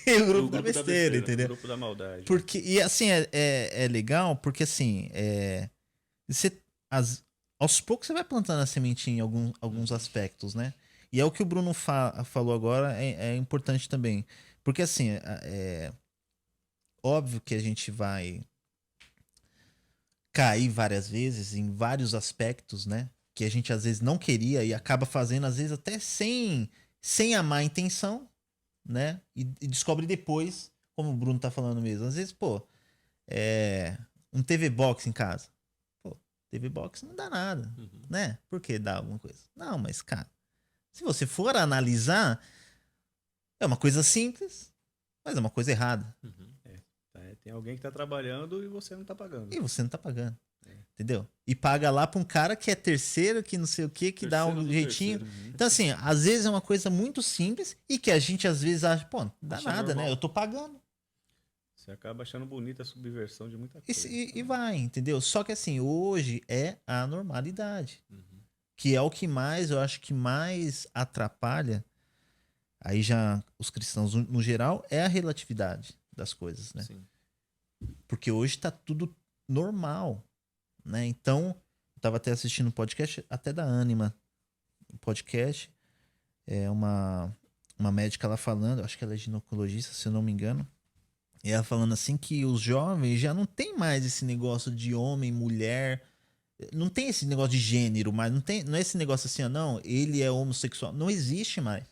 e o grupo da besteira, entendeu? O grupo da maldade. E assim, é legal, porque assim, aos poucos você vai plantando a sementinha em alguns aspectos, né? E é o que o Bruno falou agora, é importante também. Porque assim, é óbvio que a gente vai cair várias vezes em vários aspectos, né? Que a gente às vezes não queria e acaba fazendo, às vezes até sem a má intenção, né? E descobre depois, como o Bruno tá falando mesmo. Às vezes, um TV Box em casa. TV Box não dá nada, né? Por que dá alguma coisa? Não, mas, cara, se você for analisar, é uma coisa simples, mas é uma coisa errada. Tem alguém que tá trabalhando e você não tá pagando. Entendeu? E paga lá pra um cara que é terceiro, que não sei o que dá um jeitinho. Então, assim, às vezes é uma coisa muito simples e que a gente às vezes acha, não dá nada, normal, né? Eu tô pagando. Você acaba achando bonita a subversão de muita coisa. E vai, entendeu? Só que assim, hoje é a normalidade. Que é o que mais, eu acho que mais atrapalha Aí já os cristãos, no geral, é a relatividade das coisas, né? Sim. Porque hoje tá tudo normal, né? Então, eu tava até assistindo um podcast, até da Anima, um podcast, uma médica lá falando, acho que ela é ginecologista, se eu não me engano, e ela falando assim que os jovens já não tem mais esse negócio de homem, mulher, não tem esse negócio de gênero mais, não é esse negócio assim, ó, não, ele é homossexual, não existe mais.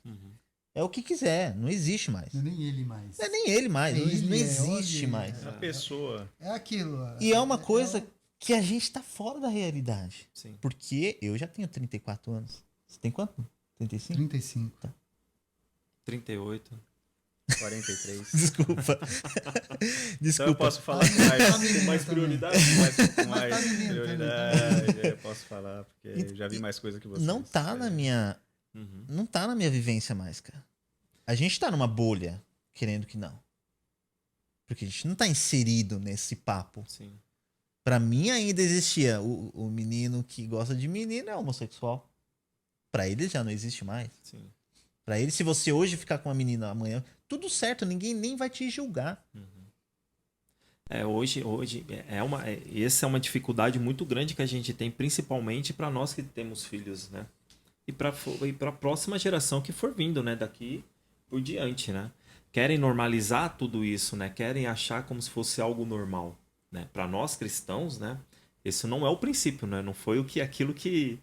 É o que quiser, não existe mais. Não é nem ele mais. Não é nem ele mais, não Ele existe olha, mais. A pessoa. É aquilo. E é uma coisa que a gente tá fora da realidade. Sim. Porque eu já tenho 34 anos. Você tem quanto? 35? 35. 38. 43. Desculpa. Então eu Desculpa. posso falar com menino mais também. prioridade? Com mais tá menino prioridade. Eu posso falar, porque eu já vi mais coisa que vocês. Não tá na minha. Uhum. Não tá na minha vivência mais, cara. A gente tá numa bolha, querendo que não. Porque a gente não tá inserido nesse papo. Sim. Pra mim ainda existia o menino que gosta de menina é homossexual. Pra ele já não existe mais. Sim. Pra ele, se você hoje ficar com uma menina amanhã, tudo certo, ninguém nem vai te julgar. Hoje essa é uma dificuldade muito grande que a gente tem, principalmente para nós que temos filhos, né? E para a próxima geração que for vindo, né? Daqui por diante, né? Querem normalizar tudo isso, né? Querem achar como se fosse algo normal, né? Para nós cristãos, né? Esse não é o princípio, né? Não foi aquilo que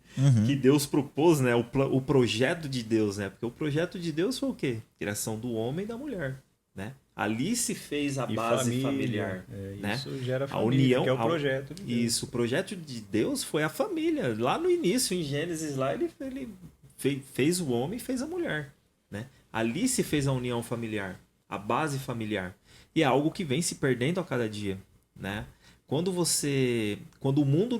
Deus propôs, né? O projeto de Deus, né? Porque o projeto de Deus foi o quê? Criação do homem e da mulher, né? Ali se fez a base familiar, né? Isso gera A família, união, que é o projeto de Deus. Isso, o projeto de Deus foi a família. Lá no início, em Gênesis, lá ele fez o homem e fez a mulher, né? Ali se fez a união familiar, a base familiar. E é algo que vem se perdendo a cada dia, né? Quando o mundo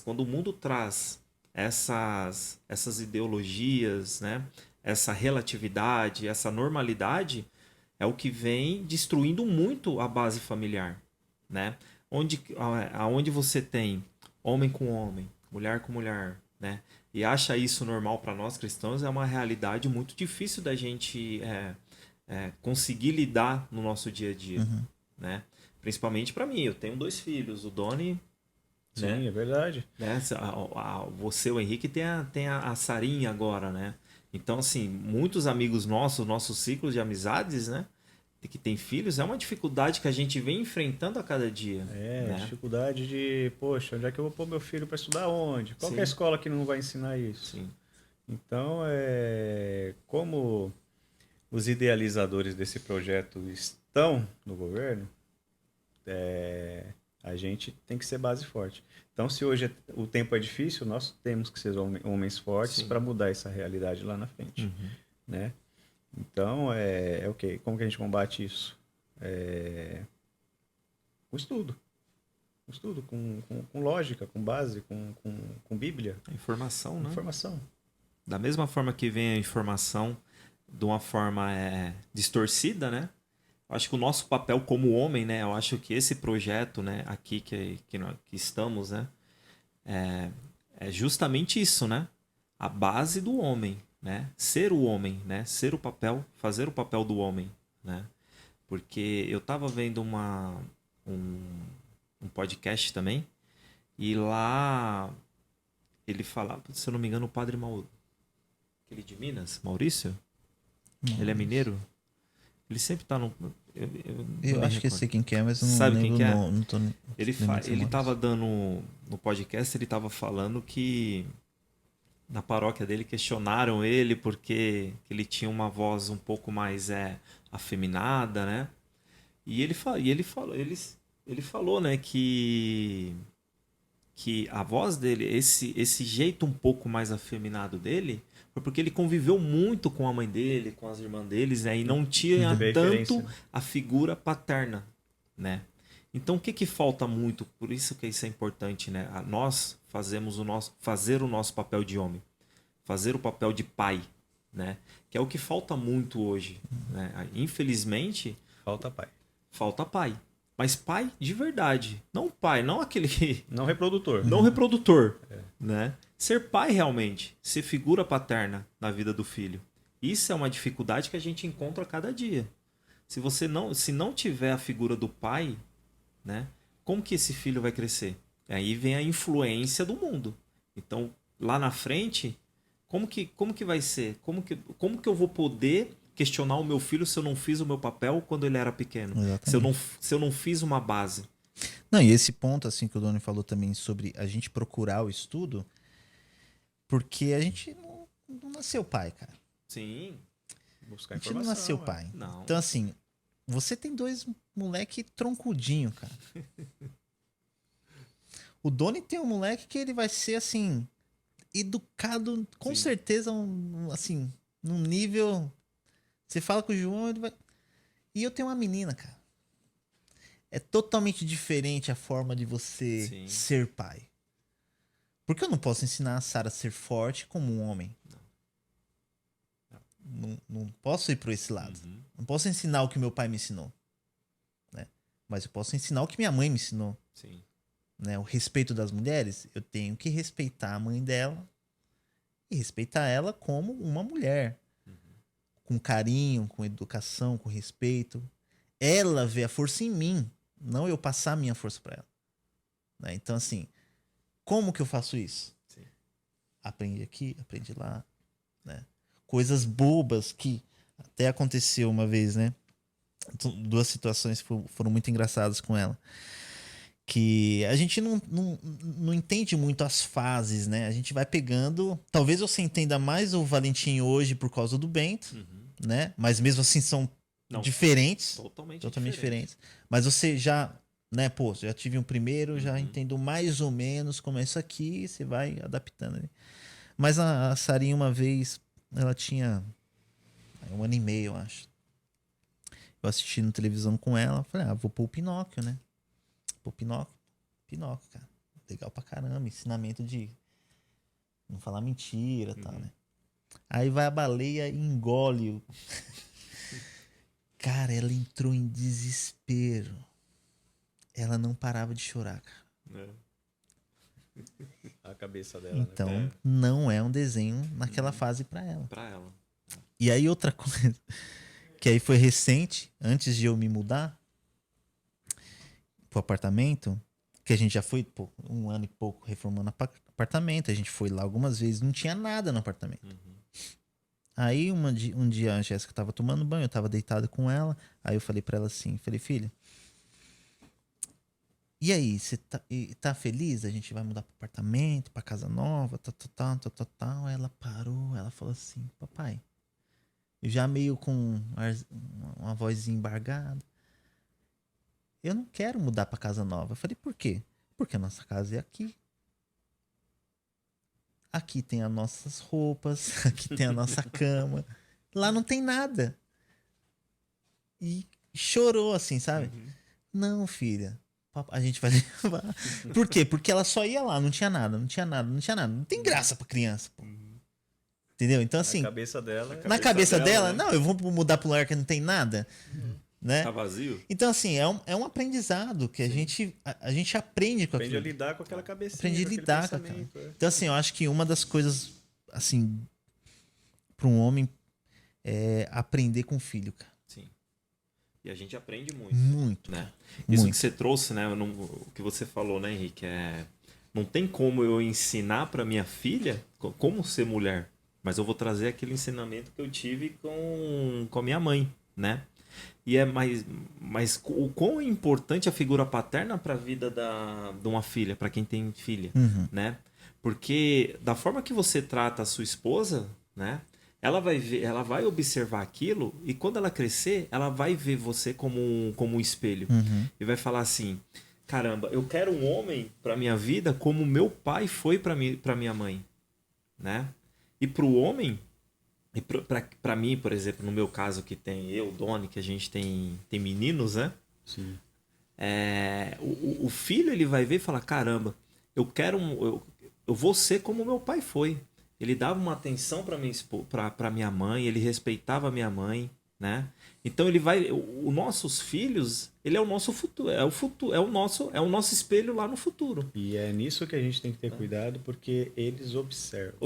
quando o mundo traz essas ideologias, né? Essa relatividade, essa normalidade, é o que vem destruindo muito a base familiar, né? Aonde você tem homem com homem, mulher com mulher, né? E acha isso normal para nós cristãos, é uma realidade muito difícil da gente conseguir lidar no nosso dia a dia, né? Principalmente para mim, eu tenho 2 filhos, o Doni, Sim, né? é verdade. Né? Você, o Henrique, tem a Sarinha agora, né? Então, assim, muitos amigos nossos ciclos de amizades, né? Que tem filhos, é uma dificuldade que a gente vem enfrentando a cada dia. né? Dificuldade de, poxa, onde é que eu vou pôr meu filho para estudar onde? Qual que é a Sim. escola que não vai ensinar isso? Sim. Então, como os idealizadores desse projeto estão no governo, a gente tem que ser base forte. Então, se hoje o tempo é difícil, nós temos que ser homens fortes para mudar essa realidade lá na frente, né? Então, é o quê? Como que a gente combate isso? Com estudo. Com estudo, com lógica, com base, com Bíblia. Informação, né? Informação. Da mesma forma que vem a informação de uma forma distorcida, né? Eu acho que o nosso papel como homem, né? Eu acho que esse projeto, né? Aqui que estamos, né? É justamente isso, né? A base do homem, né? Ser o homem, né? Fazer o papel do homem, né? Porque eu tava vendo um podcast também e lá ele falava, se eu não me engano, o padre aquele de Minas, Maurício? Ele é mineiro? Ele sempre tá no... Eu acho que eu sei quem que é, mas eu não Sabe lembro quem que é? o nome, não tô Ele tava dando... No podcast, ele tava falando que na paróquia dele questionaram ele porque ele tinha uma voz um pouco mais afeminada, né? E ele falou, né, que a voz dele, esse jeito um pouco mais afeminado dele, foi porque ele conviveu muito com a mãe dele, com as irmãs deles, né? E não tinha tanto a figura paterna, né? Então o que falta muito? Por isso que isso é importante, né? Nós fazer o nosso papel de homem, fazer o papel de pai, né? Que é o que falta muito hoje, né? Infelizmente, falta pai. Mas pai de verdade. Não pai, não aquele... Não reprodutor. Não reprodutor, né? Ser pai realmente. Ser figura paterna na vida do filho. Isso é uma dificuldade que a gente encontra a cada dia. Se não tiver a figura do pai, né? Como que esse filho vai crescer? Aí vem a influência do mundo. Então, lá na frente, como que vai ser? Como que eu vou poder questionar o meu filho se eu não fiz o meu papel quando ele era pequeno? Se eu não fiz uma base. Não, e esse ponto, assim, que o Doni falou também sobre a gente procurar o estudo, porque a gente não nasceu pai, cara. Sim. Buscar A gente não informação. nasceu pai. Não. Então, assim, você tem 2 moleque troncudinho, cara. O Doni tem um moleque que ele vai ser, assim, educado, com Sim. certeza, assim, num nível... Você fala com o João, ele vai... E eu tenho uma menina, cara. É totalmente diferente a forma de você Sim. ser pai. Porque eu não posso ensinar a Sara a ser forte como um homem. Não posso ir por esse lado. Uhum. Não posso ensinar o que meu pai me ensinou. Né? Mas eu posso ensinar o que minha mãe me ensinou. Sim. Né? O respeito das mulheres, eu tenho que respeitar a mãe dela e respeitar ela como uma mulher. Com carinho, com educação, com respeito. Ela vê a força em mim, não eu passar a minha força para ela. Né? Então, assim, como que eu faço isso? Sim. Aprendi aqui, aprendi lá. Né? Coisas bobas que até aconteceu uma vez, né? 2 situações foram muito engraçadas com ela. Que a gente não entende muito as fases, né? A gente vai pegando. Talvez você entenda mais o Valentim hoje por causa do Bento, né? Mas mesmo assim são Não, diferentes. Totalmente Diferentes. Mas você já, né? Pô, já tive um primeiro, já entendo mais ou menos como é isso aqui, você vai adaptando. Né? Mas a Sarinha, uma vez, ela tinha 1 ano e meio, eu acho. Eu assistindo televisão com ela, falei, vou pôr o Pinóquio, né? Pô, Pinóquio, cara. Legal pra caramba. Ensinamento de não falar mentira e tal, né? Aí vai a baleia e engole o... Cara, ela entrou em desespero. Ela não parava de chorar, cara. A cabeça dela, Então, né? não é um desenho naquela fase pra ela. Pra ela. E aí outra coisa, que aí foi recente, antes de eu me mudar pro apartamento, que a gente já foi, 1 ano e pouco reformando apartamento, a gente foi lá algumas vezes, não tinha nada no apartamento. Aí um dia a Jéssica tava tomando banho, eu tava deitado com ela, aí eu falei pra ela assim, falei, filha, e aí, você tá feliz? A gente vai mudar pro apartamento, pra casa nova, tal. Aí ela parou, ela falou assim, papai, eu já meio com uma vozinha embargada, eu não quero mudar pra casa nova. Eu falei, por quê? Porque a nossa casa é aqui. Aqui tem as nossas roupas, aqui tem a nossa cama. Lá não tem nada. E chorou assim, sabe? Não, filha, a gente vai levar. Por quê? Porque ela só ia lá, não tinha nada. Não tem graça pra criança, pô. Entendeu? Então, assim, Na cabeça dela. na cabeça dela, né? não, eu vou mudar pra um lugar que não tem nada. Né? Tá vazio? Então, assim, é um aprendizado que a gente aprende com Aprende a aquilo. lidar com aquela cabecinha. Aprende a com aquele lidar com aquela. pensamento, é. Então, assim, eu acho que uma das coisas, assim, para um homem é aprender com o filho, cara. Sim. E a gente aprende muito. Muito. Né? Cara. Isso Muito. que você trouxe, né? O que você falou, né, Henrique? Não tem como eu ensinar para minha filha como ser mulher, mas eu vou trazer aquele ensinamento que eu tive com a minha mãe, né? E mas o quão é importante a figura paterna para a vida de uma filha, para quem tem filha, né? Porque da forma que você trata a sua esposa, né? Ela vai observar aquilo e quando ela crescer, ela vai ver você como um espelho e vai falar assim: caramba, eu quero um homem para minha vida como meu pai foi para minha mãe, né? E para o homem, e para mim, por exemplo, no meu caso que tem eu, Doni, que a gente tem meninos, né? Sim. O filho ele vai ver e falar: caramba, eu quero eu vou ser como meu pai foi. Ele dava uma atenção para minha mãe, ele respeitava a minha mãe, né? Então ele vai, os nossos filhos, ele é o nosso futuro, é o nosso espelho lá no futuro. E é nisso que a gente tem que ter cuidado, porque eles observam.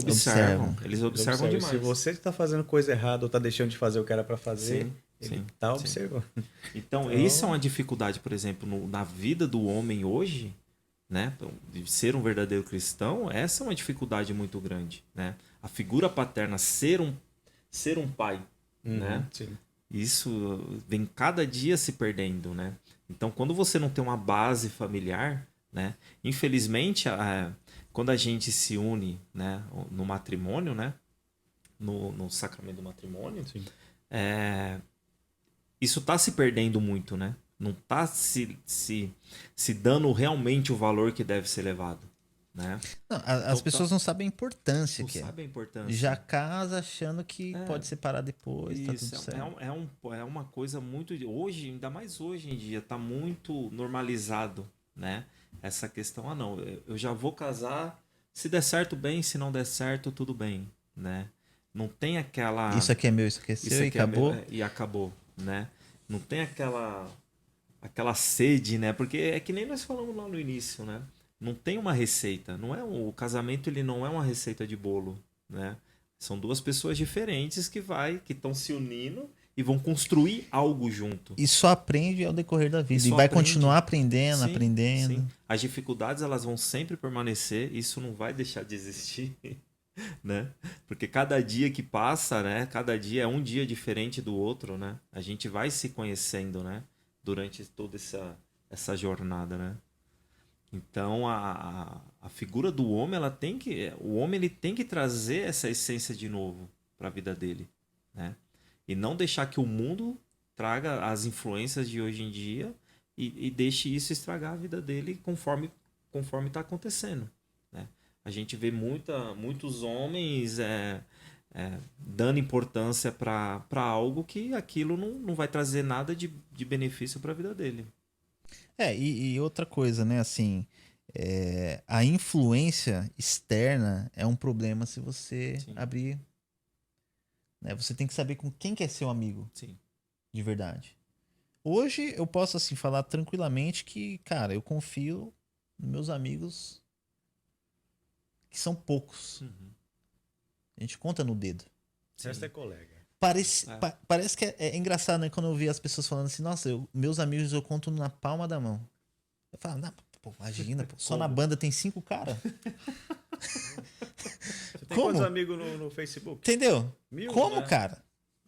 Eles observam demais. Se você está fazendo coisa errada ou está deixando de fazer o que era para fazer, Sim, ele sim, está sim. observando. Então, isso é uma dificuldade, por exemplo, na vida do homem hoje, né? De ser um verdadeiro cristão, essa é uma dificuldade muito grande, né? A figura paterna, ser um pai, né? Sim. Isso vem cada dia se perdendo, né? Então, quando você não tem uma base familiar, né? Infelizmente, quando a gente se une, né? No matrimônio, né? No sacramento do matrimônio, Sim. Isso está se perdendo muito, né? Não está se dando realmente o valor que deve ser levado, né? Não, as pessoas não sabem a importância Não que sabe a é. importância. Já casa achando que pode separar depois, tá tudo Isso, certo. é uma coisa muito... Hoje, ainda mais hoje em dia, tá muito normalizado, né? Essa questão, não, eu já vou casar, se der certo, bem, se não der certo, tudo bem, né? Não tem aquela... Isso aqui é meu, isso aqui é seu e acabou. E acabou, né? Não tem aquela sede, né? Porque é que nem nós falamos lá no início, né? Não tem uma receita, não é o casamento, ele não é uma receita de bolo, né? São duas pessoas diferentes que estão se unindo e vão construir algo junto. E só aprende ao decorrer da vida. E E só vai aprende. continuar aprendendo, Sim, aprendendo. sim. As dificuldades, elas vão sempre permanecer, isso não vai deixar de existir, né? Porque cada dia que passa, né? Cada dia é um dia diferente do outro, né? A gente vai se conhecendo, né? Durante toda essa jornada, né? Então a figura do homem, o homem ele tem que trazer essa essência de novo para a vida dele, né? E não deixar que o mundo traga as influências de hoje em dia e deixe isso estragar a vida dele conforme está acontecendo, né? A gente vê muitos homens dando importância para algo que aquilo não vai trazer nada de benefício para a vida dele. E outra coisa, né? Assim, a influência externa é um problema se você Sim. abrir. Né? Você tem que saber com quem quer ser seu amigo. Sim. De verdade. Hoje eu posso assim falar tranquilamente que, cara, eu confio nos meus amigos que são poucos. Uhum. A gente conta no dedo. O resto é colega. Parece que é engraçado, né? Quando eu vi as pessoas falando assim, nossa, meus amigos eu conto na palma da mão. Eu falo, não, pô, imagina, pô, só na banda tem 5 caras. Você tem Como? quantos amigos no Facebook? Entendeu? 1000, Como, né? cara?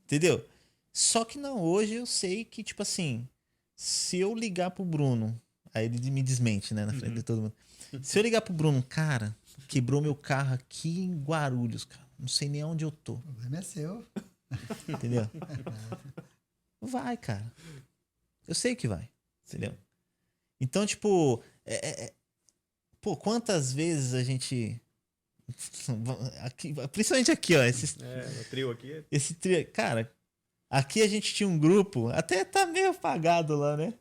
Entendeu? Só que não, hoje eu sei que, tipo assim, se eu ligar pro Bruno, aí ele me desmente, né, na frente de todo mundo. Se eu ligar pro Bruno, cara, quebrou meu carro aqui em Guarulhos, cara. Não sei nem onde eu tô. O problema é seu. Entendeu? Vai, cara. Eu sei que vai. Entendeu? Então, tipo, pô, quantas vezes a gente. Aqui, principalmente aqui, ó. O trio aqui. Esse trio. Cara, aqui a gente tinha um grupo, até tá meio apagado lá, né?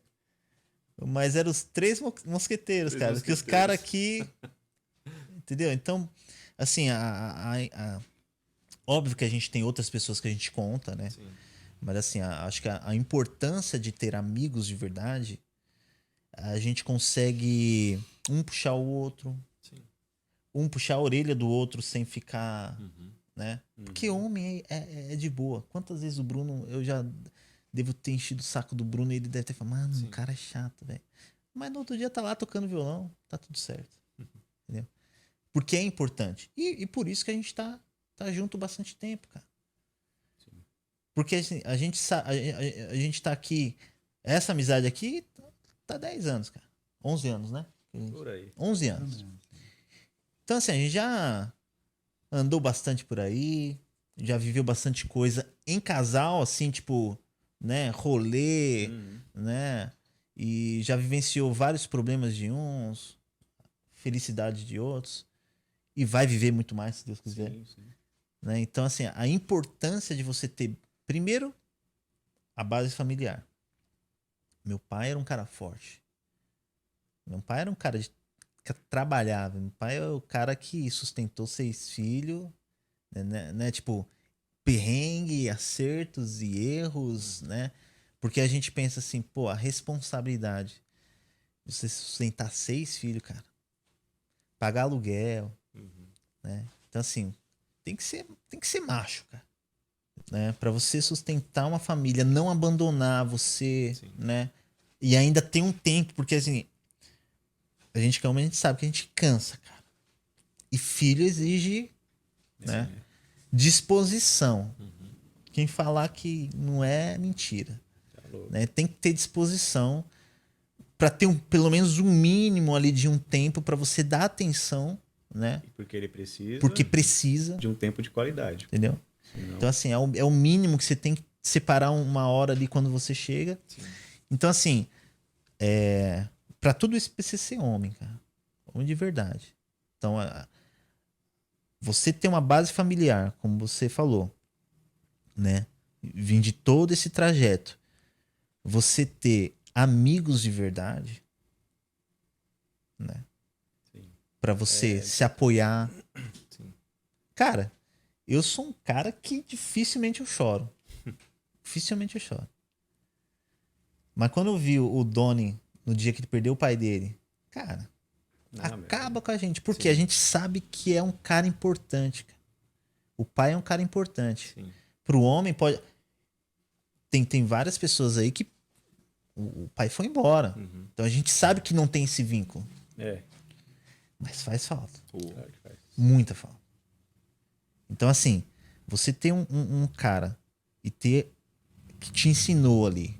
Mas eram os 3 mosqueteiros, cara. Que os caras aqui. Entendeu? Então, assim, óbvio que a gente tem outras pessoas que a gente conta, né? Sim. Mas assim, acho que a importância de ter amigos de verdade, a gente consegue um puxar o outro, Sim. um puxar a orelha do outro sem ficar, Uhum. né? Porque homem é de boa. Quantas vezes o Bruno, eu já devo ter enchido o saco do Bruno e ele deve ter falado, mano, Sim. o cara é chato, velho. Mas no outro dia tá lá tocando violão, tá tudo certo. Entendeu? Porque é importante. E por isso que a gente tá junto bastante tempo, cara. Porque assim, a gente tá aqui. Essa amizade aqui tá 10 anos, cara. 11 anos, né? Por aí. 11 anos. Então, assim, a gente já andou bastante por aí, já viveu bastante coisa em casal, assim, tipo, né? Rolê, né? E já vivenciou vários problemas de uns, felicidade de outros. E vai viver muito mais, se Deus quiser. Sim. Né? Então, assim, a importância de você ter, primeiro, a base familiar. Meu pai era um cara forte. Meu pai era um cara que trabalhava. Meu pai é o cara que sustentou 6 filhos, né? Tipo, perrengue, acertos e erros, né? Porque a gente pensa assim, pô, a responsabilidade de você sustentar 6 filhos, cara. Pagar aluguel, né? Então, assim, tem que ser macho, cara. Né? Pra você sustentar uma família, não abandonar você, Sim. né? E ainda ter um tempo, porque assim, a gente que é homem, a gente sabe que a gente cansa, cara. E filho exige, né? Disposição. Quem falar que não é mentira. Tá louco. Né? Tem que ter disposição para ter pelo menos um mínimo ali de um tempo para você dar atenção, né? E porque ele precisa Porque precisa, de um tempo de qualidade. entendeu? Senão, Então, assim, é o mínimo que você tem que separar uma hora ali quando você chega. Sim. Então, assim, para tudo isso precisa ser homem, cara. Homem de verdade. Então, você ter uma base familiar, como você falou, né? Vim de todo esse trajeto. Você ter amigos de verdade, né? sim. Para você se apoiar. Sim. Cara, eu sou um cara que dificilmente eu choro. Dificilmente eu choro. Mas quando eu vi o Donnie no dia que ele perdeu o pai dele, cara, Não, acaba com a gente. Porque Sim. a gente sabe que é um cara importante, cara. O pai é um cara importante. Sim. Pro homem pode. Tem várias pessoas aí que o pai foi embora. Uhum. Então a gente sabe que não tem esse vínculo. É, Mas faz falta. claro que faz. Muita falta. Então, assim, você ter um cara e ter que te ensinou ali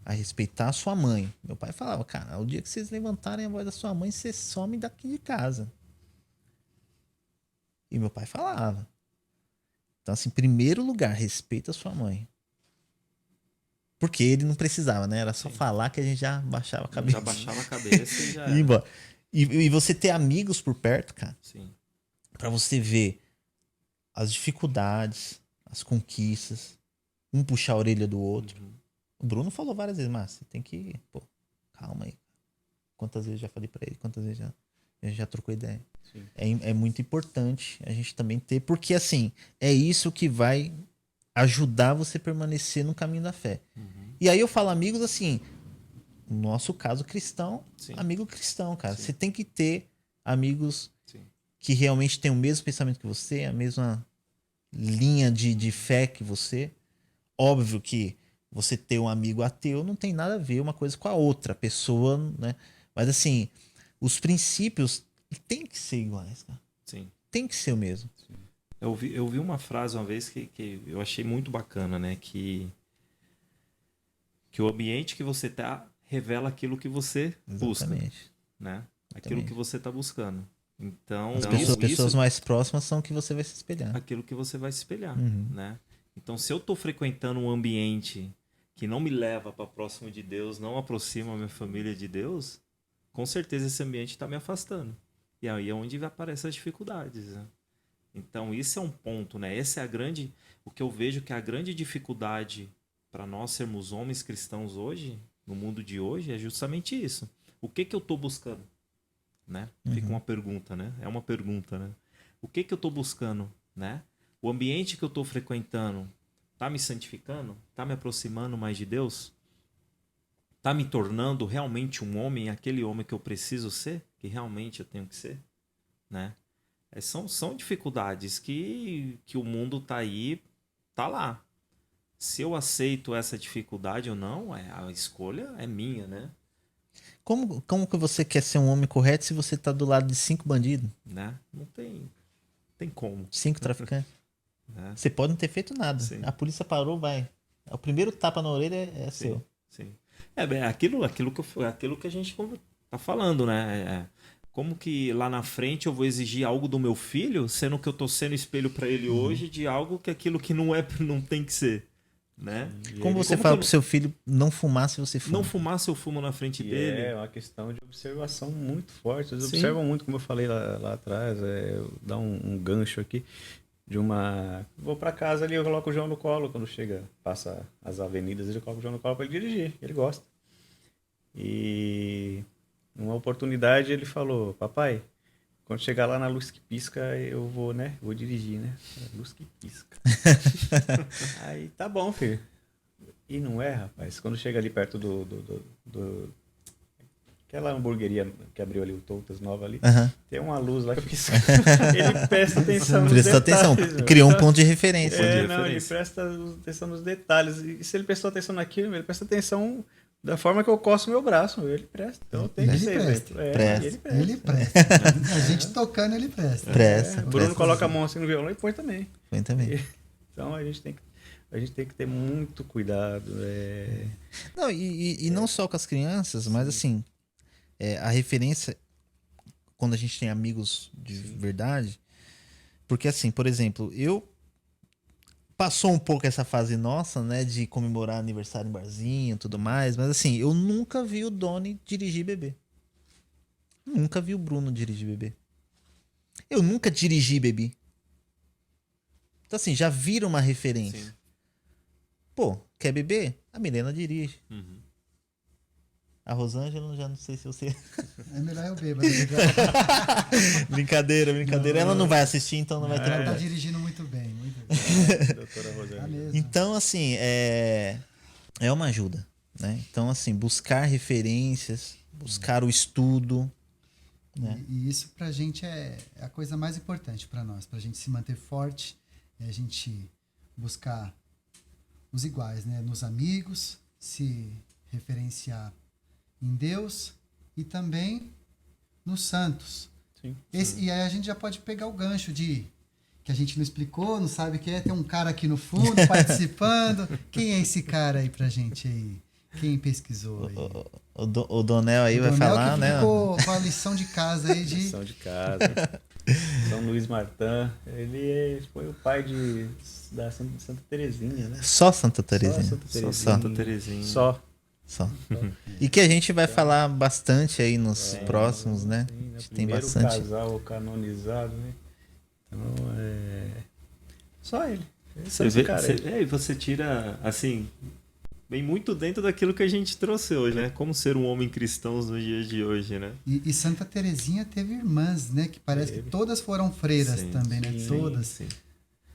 a respeitar a sua mãe. Meu pai falava, cara, o dia que vocês levantarem a voz da sua mãe, você some daqui de casa. E meu pai falava. Então, assim, em primeiro lugar, respeita a sua mãe. Porque ele não precisava, né? Era só Sim. falar que a gente já baixava a cabeça. Já baixava a cabeça e já E ia embora. E você ter amigos por perto, cara, Sim. pra você ver as dificuldades, as conquistas, um puxar a orelha do outro. Uhum. O Bruno falou várias vezes, mas você tem que, pô, calma aí. Quantas vezes eu já falei pra ele, quantas vezes a gente já trocou ideia. Sim. É muito importante a gente também ter, porque assim, é isso que vai ajudar você a permanecer no caminho da fé. Uhum. E aí eu falo amigos assim, no nosso caso cristão, Sim. amigo cristão, cara. Sim. Você tem que ter amigos Sim. que realmente têm o mesmo pensamento que você, a mesma linha de fé que você. Óbvio que você ter um amigo ateu não tem nada a ver uma coisa com a outra. A pessoa, né? Mas assim, os princípios tem que ser iguais, cara. Sim. Tem que ser o mesmo. Eu vi uma frase uma vez que eu achei muito bacana, né? Que o ambiente que você tá revela aquilo que você busca, Exatamente. né? Aquilo que você tá buscando. Então, As isso, pessoas mais próximas são que você vai se espelhar. aquilo que você vai se espelhar, Uhum. né? Então, se eu tô frequentando um ambiente que não me leva para próximo de Deus, não aproxima a minha família de Deus, com certeza esse ambiente está me afastando. E aí é onde aparecem as dificuldades, né? Então, isso é um ponto, né? Essa é a grande, o que eu vejo que é a grande dificuldade para nós sermos homens cristãos hoje, no mundo de hoje, é justamente isso. O que eu estou buscando? Né? Fica uma pergunta, né? É uma pergunta, né? O que eu estou buscando, né? O ambiente que eu estou frequentando está me santificando? Está me aproximando mais de Deus? Está me tornando realmente um homem, aquele homem que eu preciso ser? Que realmente eu tenho que ser? Né? São dificuldades que o mundo está aí, tá lá. Se eu aceito essa dificuldade ou não, a escolha é minha, né? Como que você quer ser um homem correto se você tá do lado de 5 bandidos, Né? Não tem como. 5 traficantes? Né? Você pode não ter feito nada. Sim. A polícia parou, vai. O primeiro tapa na orelha é Sim, seu. sim. Aquilo que a gente tá falando, né? Como que lá na frente eu vou exigir algo do meu filho, sendo que eu tô sendo espelho para ele hoje de algo que aquilo que não tem que ser, né? Como você como fala que pro seu filho não fumar se você fuma? Não fumar se eu fumo na frente E dele. é uma questão de observação muito forte. Eles Sim. observam muito, como eu falei lá atrás. Dá um gancho aqui de uma. Vou para casa ali, eu coloco o João no colo. Quando chega, passa as avenidas, ele coloca o João no colo para ele dirigir. Ele gosta. E numa oportunidade ele falou: Papai, Quando chegar lá na luz que pisca, eu vou, né? Vou dirigir, né? Luz que pisca. Aí, tá bom, filho. E não é, rapaz. Quando chega ali perto do aquela hamburgueria que abriu ali, o Toutas Nova ali, tem uma luz lá que pisca. Ele presta atenção nos Prestou detalhes. atenção, meu. criou um ponto de referência. Não, ele presta atenção nos detalhes. E se ele prestou atenção naquilo, ele presta atenção da forma que eu coço o meu braço. Ele presta. Então tem que Ele ser. presta. Presta. Ele presta. Ele presta. A gente tocando, ele presta. Presta. Bruno presta. coloca a mão assim no violão e põe também. Põe também. Então a gente tem que ter muito cuidado. Não, e não só com as crianças, mas assim, a referência, quando a gente tem amigos de verdade, porque assim, por exemplo, passou um pouco essa fase nossa, né, de comemorar aniversário em barzinho e tudo mais, mas assim, eu nunca vi o Doni dirigir bebê. Nunca vi o Bruno dirigir bebê. Eu nunca dirigi e bebi. Então assim, já viram uma referência. Sim. Pô, quer beber? A Milena dirige. Uhum. A Rosângela, já não sei se você... É melhor eu beber. Brincadeira. Ela não vai assistir, então não vai ter Ela tá nada. dirigindo muito bem, muito bem. Doutora Tá Rosângela. mesmo. Então, assim, é uma ajuda, né? Então, assim, buscar referências, buscar o estudo, né? E isso pra gente é a coisa mais importante pra nós. Pra gente se manter forte, é a gente buscar os iguais, né? Nos amigos, se referenciar em Deus e também nos santos. Sim. E aí a gente já pode pegar o gancho de que a gente não explicou, não sabe o que é. Tem um cara aqui no fundo participando. Quem é esse cara aí pra gente aí? Quem pesquisou aí? O Donel aí O vai Donel falar, que né? ficou com a lição de casa aí de... Lição de casa. São Luís Martin. Ele foi o pai da Santa Terezinha, né? Só Santa Terezinha. Só Santa Terezinha. Só. E que a gente vai falar bastante aí nos próximos, né? Sim, A né? gente tem Primeiro bastante. casal canonizado, né? Então, só ele. Você vê, e você tira, assim, vem muito dentro daquilo que a gente trouxe hoje, né? Como ser um homem cristão nos dias de hoje, né? E Santa Terezinha teve irmãs, né? Que parece que todas foram freiras Sim, também, né? sim, Todas. sim.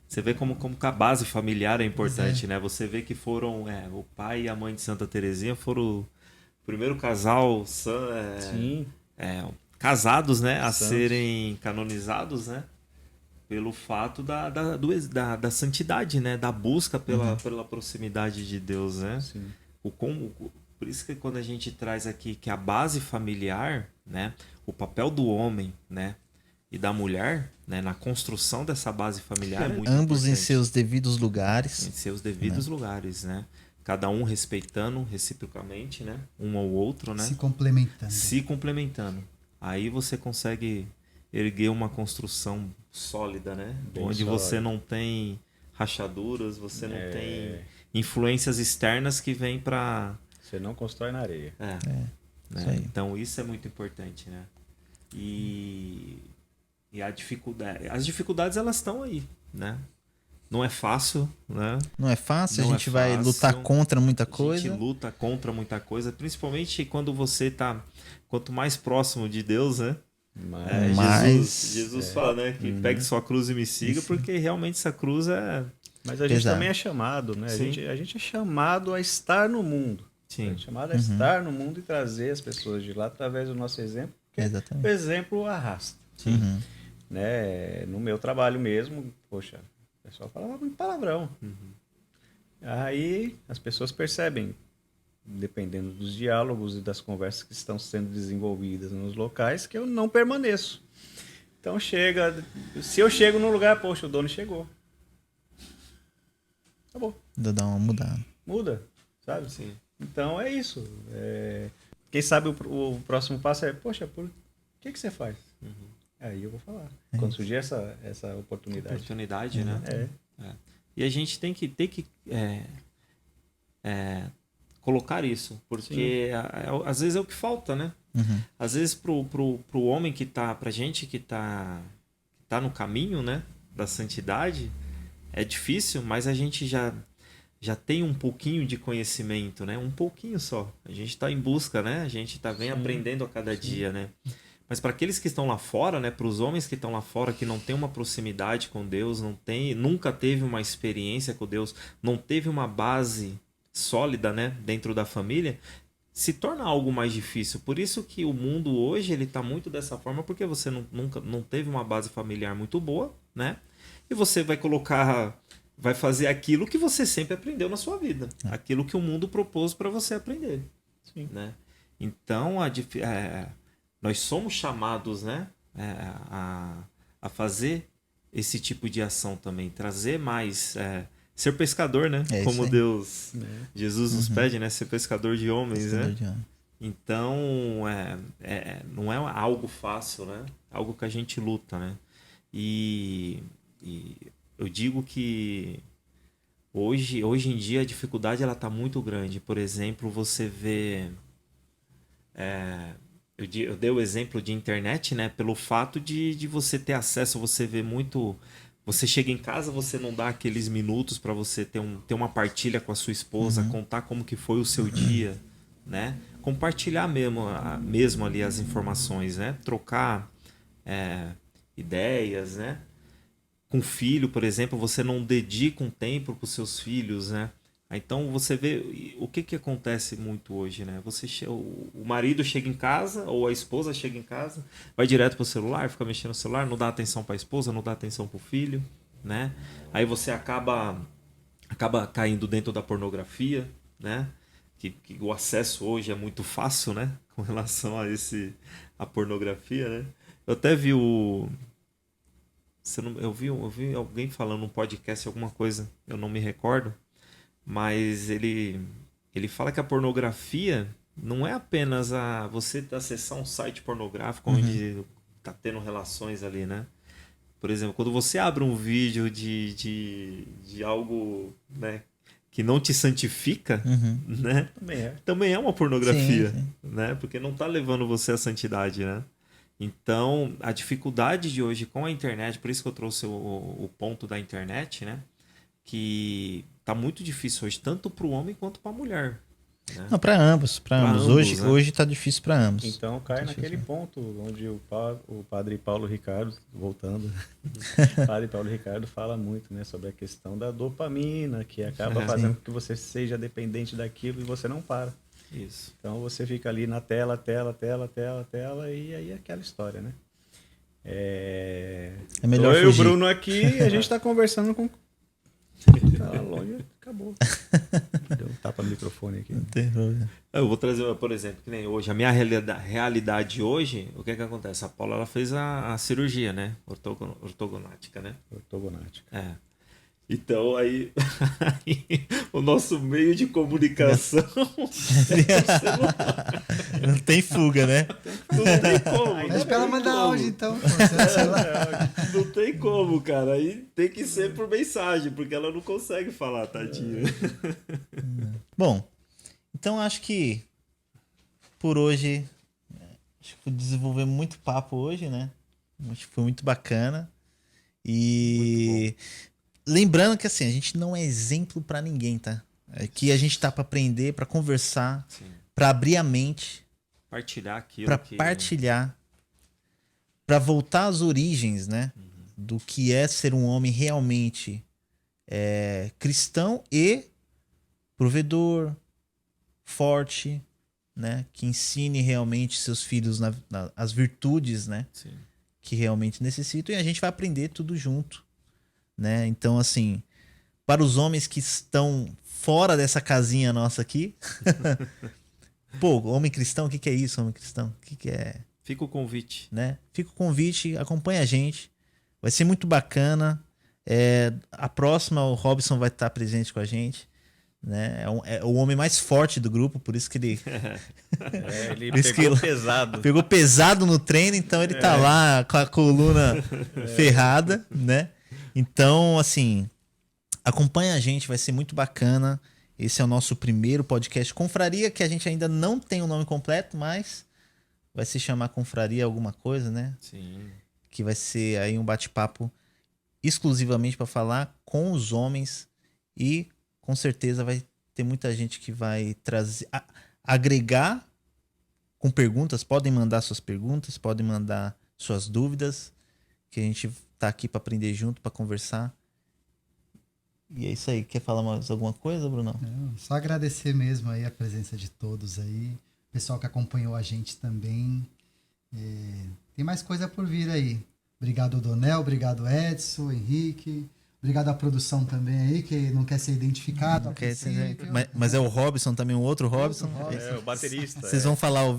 Você vê como que a base familiar é importante, né? Você vê que foram, o pai e a mãe de Santa Terezinha foram o primeiro casal Sim. casados, né? A Santos. serem canonizados, né? Pelo fato da santidade, né? Da busca pela proximidade de Deus, né? Sim. Por isso que quando a gente traz aqui que a base familiar, né? O papel do homem, né? E da mulher, né? Na construção dessa base familiar é muito Ambos em importante. seus devidos lugares. Em seus devidos lugares, né? Cada um respeitando reciprocamente, né? Um ao outro, né? Se complementando. Se complementando. Aí você consegue erguer uma construção sólida, né? Bem Onde sólida. você não tem rachaduras, você não tem influências externas que vêm para... Você não constrói na areia. né? isso aí. Então isso é muito importante, né? E a dificuldade... As dificuldades, elas estão aí, né? Não é fácil, né? Não é fácil, Não a gente é vai fácil. lutar contra muita A coisa. gente luta contra muita coisa, principalmente quando você tá... Quanto mais próximo de Deus, né? Mas, Jesus fala, né? Que pegue sua cruz e me siga, porque realmente essa cruz mas a gente Exato. também é chamado, né? Sim. A gente é chamado a estar no mundo. A Sim. gente é chamado a estar no mundo e trazer as pessoas de lá através do nosso exemplo. Porque Exatamente. o exemplo arrasta. Uhum. Né? No meu trabalho mesmo, poxa, o pessoal falava muito palavrão. Aí as pessoas percebem, dependendo dos diálogos e das conversas que estão sendo desenvolvidas nos locais, que eu não permaneço. Então se eu chego num lugar, poxa, o dono chegou. Acabou. Dá uma mudada. Muda, sabe? Sim. Então é isso. Quem sabe o próximo passo é, poxa, por que você faz? Aí eu vou falar. Quando surgir essa oportunidade. Né? E a gente tem que colocar isso, porque às vezes é o que falta, né? Às vezes pro homem pra gente que tá no caminho, né, da santidade, é difícil, mas a gente já tem um pouquinho de conhecimento, né? Um pouquinho só. A gente está em busca, né? A gente vem aprendendo a cada dia, né? Mas para aqueles que estão lá fora, né, para os homens que estão lá fora, que não tem uma proximidade com Deus, nunca teve uma experiência com Deus, não teve uma base sólida, né, dentro da família, se torna algo mais difícil. Por isso que o mundo hoje ele está muito dessa forma, porque você nunca não teve uma base familiar muito boa, né? E você vai fazer aquilo que você sempre aprendeu na sua vida, aquilo que o mundo propôs para você aprender, né? Então nós somos chamados, né, a fazer esse tipo de ação também, trazer mais, ser pescador, né? Como Deus, Jesus nos pede, né? Ser pescador de homens, né? Então, não é algo fácil, né? Algo que a gente luta, né? E eu digo que hoje em dia a dificuldade ela tá muito grande. Por exemplo, você vê... Eu dei o exemplo de internet, né? Pelo fato de você ter acesso, você vê muito... Você chega em casa, você não dá aqueles minutos para você ter uma partilha com a sua esposa, contar como que foi o seu dia, né? Compartilhar mesmo ali as informações, né? Trocar ideias, né? Com filho, por exemplo, você não dedica um tempo para os seus filhos, né? Então você vê o que acontece muito hoje, né? O marido chega em casa ou a esposa chega em casa, vai direto pro celular, fica mexendo no celular, não dá atenção para a esposa, não dá atenção pro filho, né? Aí você acaba caindo dentro da pornografia, né? Que o acesso hoje é muito fácil, né? Com relação a pornografia, né? Eu até vi eu vi alguém falando num podcast alguma coisa, eu não me recordo. Mas ele fala que a pornografia não é apenas você acessar um site pornográfico onde tá tendo relações ali, né? Por exemplo, quando você abre um vídeo de algo, né, que não te santifica, né? Também é uma pornografia, sim. Né? Porque não tá levando você à santidade, né? Então, a dificuldade de hoje com a internet, por isso que eu trouxe o ponto da internet, né? Que tá muito difícil hoje, tanto para o homem quanto para a mulher. Né? Não, para ambos. Hoje, né? Hoje tá difícil para ambos. Então cai naquele ponto onde o padre Paulo Ricardo, voltando, o padre Paulo Ricardo fala muito, né, sobre a questão da dopamina, que acaba fazendo com que você seja dependente daquilo e você não para. Isso. Então você fica ali na tela, e aí é aquela história, né? É melhor eu e o Bruno aqui, a gente tá conversando com... Tá longe, acabou. Deu um tapa no microfone aqui. Não tem problema. Eu vou trazer, por exemplo, que nem hoje, a minha realidade hoje, o que acontece? A Paula ela fez a cirurgia, né? Ortogonática, né? Ortogonática. Então aí o nosso meio de comunicação não tem fuga, né? Não tem como. Pede pra ela mandar áudio então. Não tem como, cara. Aí tem que ser por mensagem, porque ela não consegue falar, tadinha. Bom, então acho que por hoje desenvolver muito papo hoje, né? Acho que foi muito bacana. E lembrando que assim, a gente não é exemplo pra ninguém, tá? Aqui a gente tá pra aprender, pra conversar, pra abrir a mente, partilhar aquilo, partilhar, pra voltar às origens, né? Do que é ser um homem realmente cristão e provedor, forte, né? Que ensine realmente seus filhos as virtudes, né? Sim. Que realmente necessitam, e a gente vai aprender tudo junto, né? Então, assim, para os homens que estão fora dessa casinha nossa aqui, pô, homem cristão, o que é isso, homem cristão? O que é? Fica o convite. Né? Fica o convite, acompanha a gente, vai ser muito bacana. A próxima, o Robson vai estar presente com a gente. Né? É o homem mais forte do grupo, por isso que ele... ele pegou pesado. Pegou pesado no treino, então ele tá lá com a coluna ferrada, né? Então, assim, acompanha a gente, vai ser muito bacana. Esse é o nosso primeiro podcast Confraria, que a gente ainda não tem o nome completo, mas vai se chamar Confraria alguma coisa, né? Sim. Que vai ser aí um bate-papo exclusivamente para falar com os homens, e com certeza vai ter muita gente que vai trazer, agregar com perguntas, podem mandar suas perguntas, podem mandar suas dúvidas, que a gente tá aqui para aprender junto, para conversar. E é isso aí. Quer falar mais alguma coisa, Bruno? Não, só agradecer mesmo aí a presença de todos aí, o pessoal que acompanhou a gente também. Tem mais coisa por vir aí. Obrigado, Donel, obrigado, Edson, Henrique. Obrigado à produção também aí, que não quer ser identificado. Mas é o Robson também, o outro Robson. O baterista. Vocês vão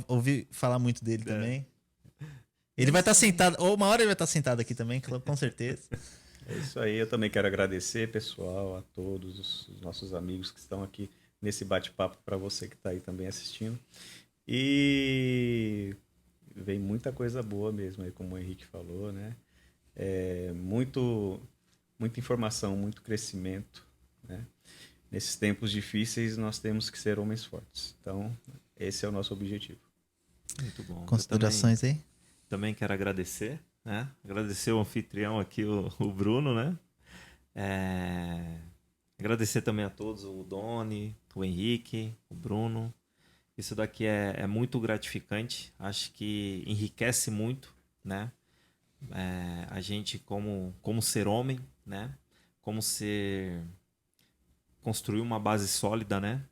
ouvir falar muito dele também. Ele vai estar sentado, ou uma hora ele vai estar sentado aqui também, com certeza. É isso aí, eu também quero agradecer, pessoal, a todos os nossos amigos que estão aqui nesse bate-papo, para você que está aí também assistindo. E vem muita coisa boa mesmo aí, como o Henrique falou, né? Muita informação, muito crescimento, né? Nesses tempos difíceis, nós temos que ser homens fortes. Então, esse é o nosso objetivo. Muito bom. Considerações aí? Também quero agradecer, né? Agradecer o anfitrião aqui, o Bruno, né? Agradecer também a todos, o Doni, o Henrique, o Bruno. Isso daqui é muito gratificante. Acho que enriquece muito, né? A gente como ser homem, né? Construir uma base sólida, né?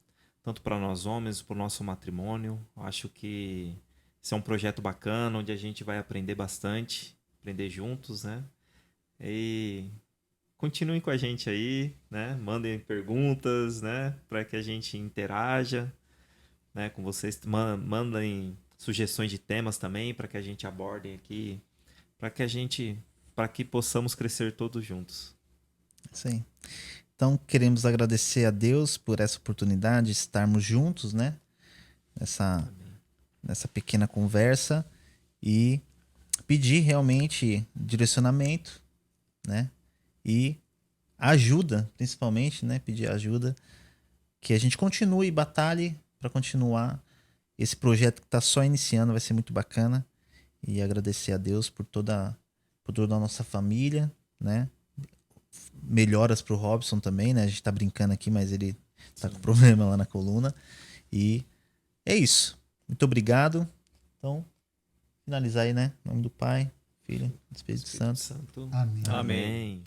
Tanto para nós homens, para o nosso matrimônio. Acho que esse é um projeto bacana, onde a gente vai aprender bastante, aprender juntos, né? E continuem com a gente aí, né? Mandem perguntas, né? Para que a gente interaja, né? Com vocês. Mandem sugestões de temas também, para que a gente aborde aqui, para que possamos crescer todos juntos. Isso aí. Então, queremos agradecer a Deus por essa oportunidade de estarmos juntos, né? Nessa pequena conversa e pedir realmente direcionamento, né? E ajuda, principalmente, né? Pedir ajuda, que a gente continue, batalhe para continuar esse projeto que está só iniciando, vai ser muito bacana. E agradecer a Deus por toda a nossa família, né? Melhoras pro Robson também, né? A gente tá brincando aqui, mas ele tá com problema lá na coluna. E é isso. Muito obrigado. Então, finalizar aí, né? Em nome do Pai, Filho, do Espírito Santo. Amém. Amém.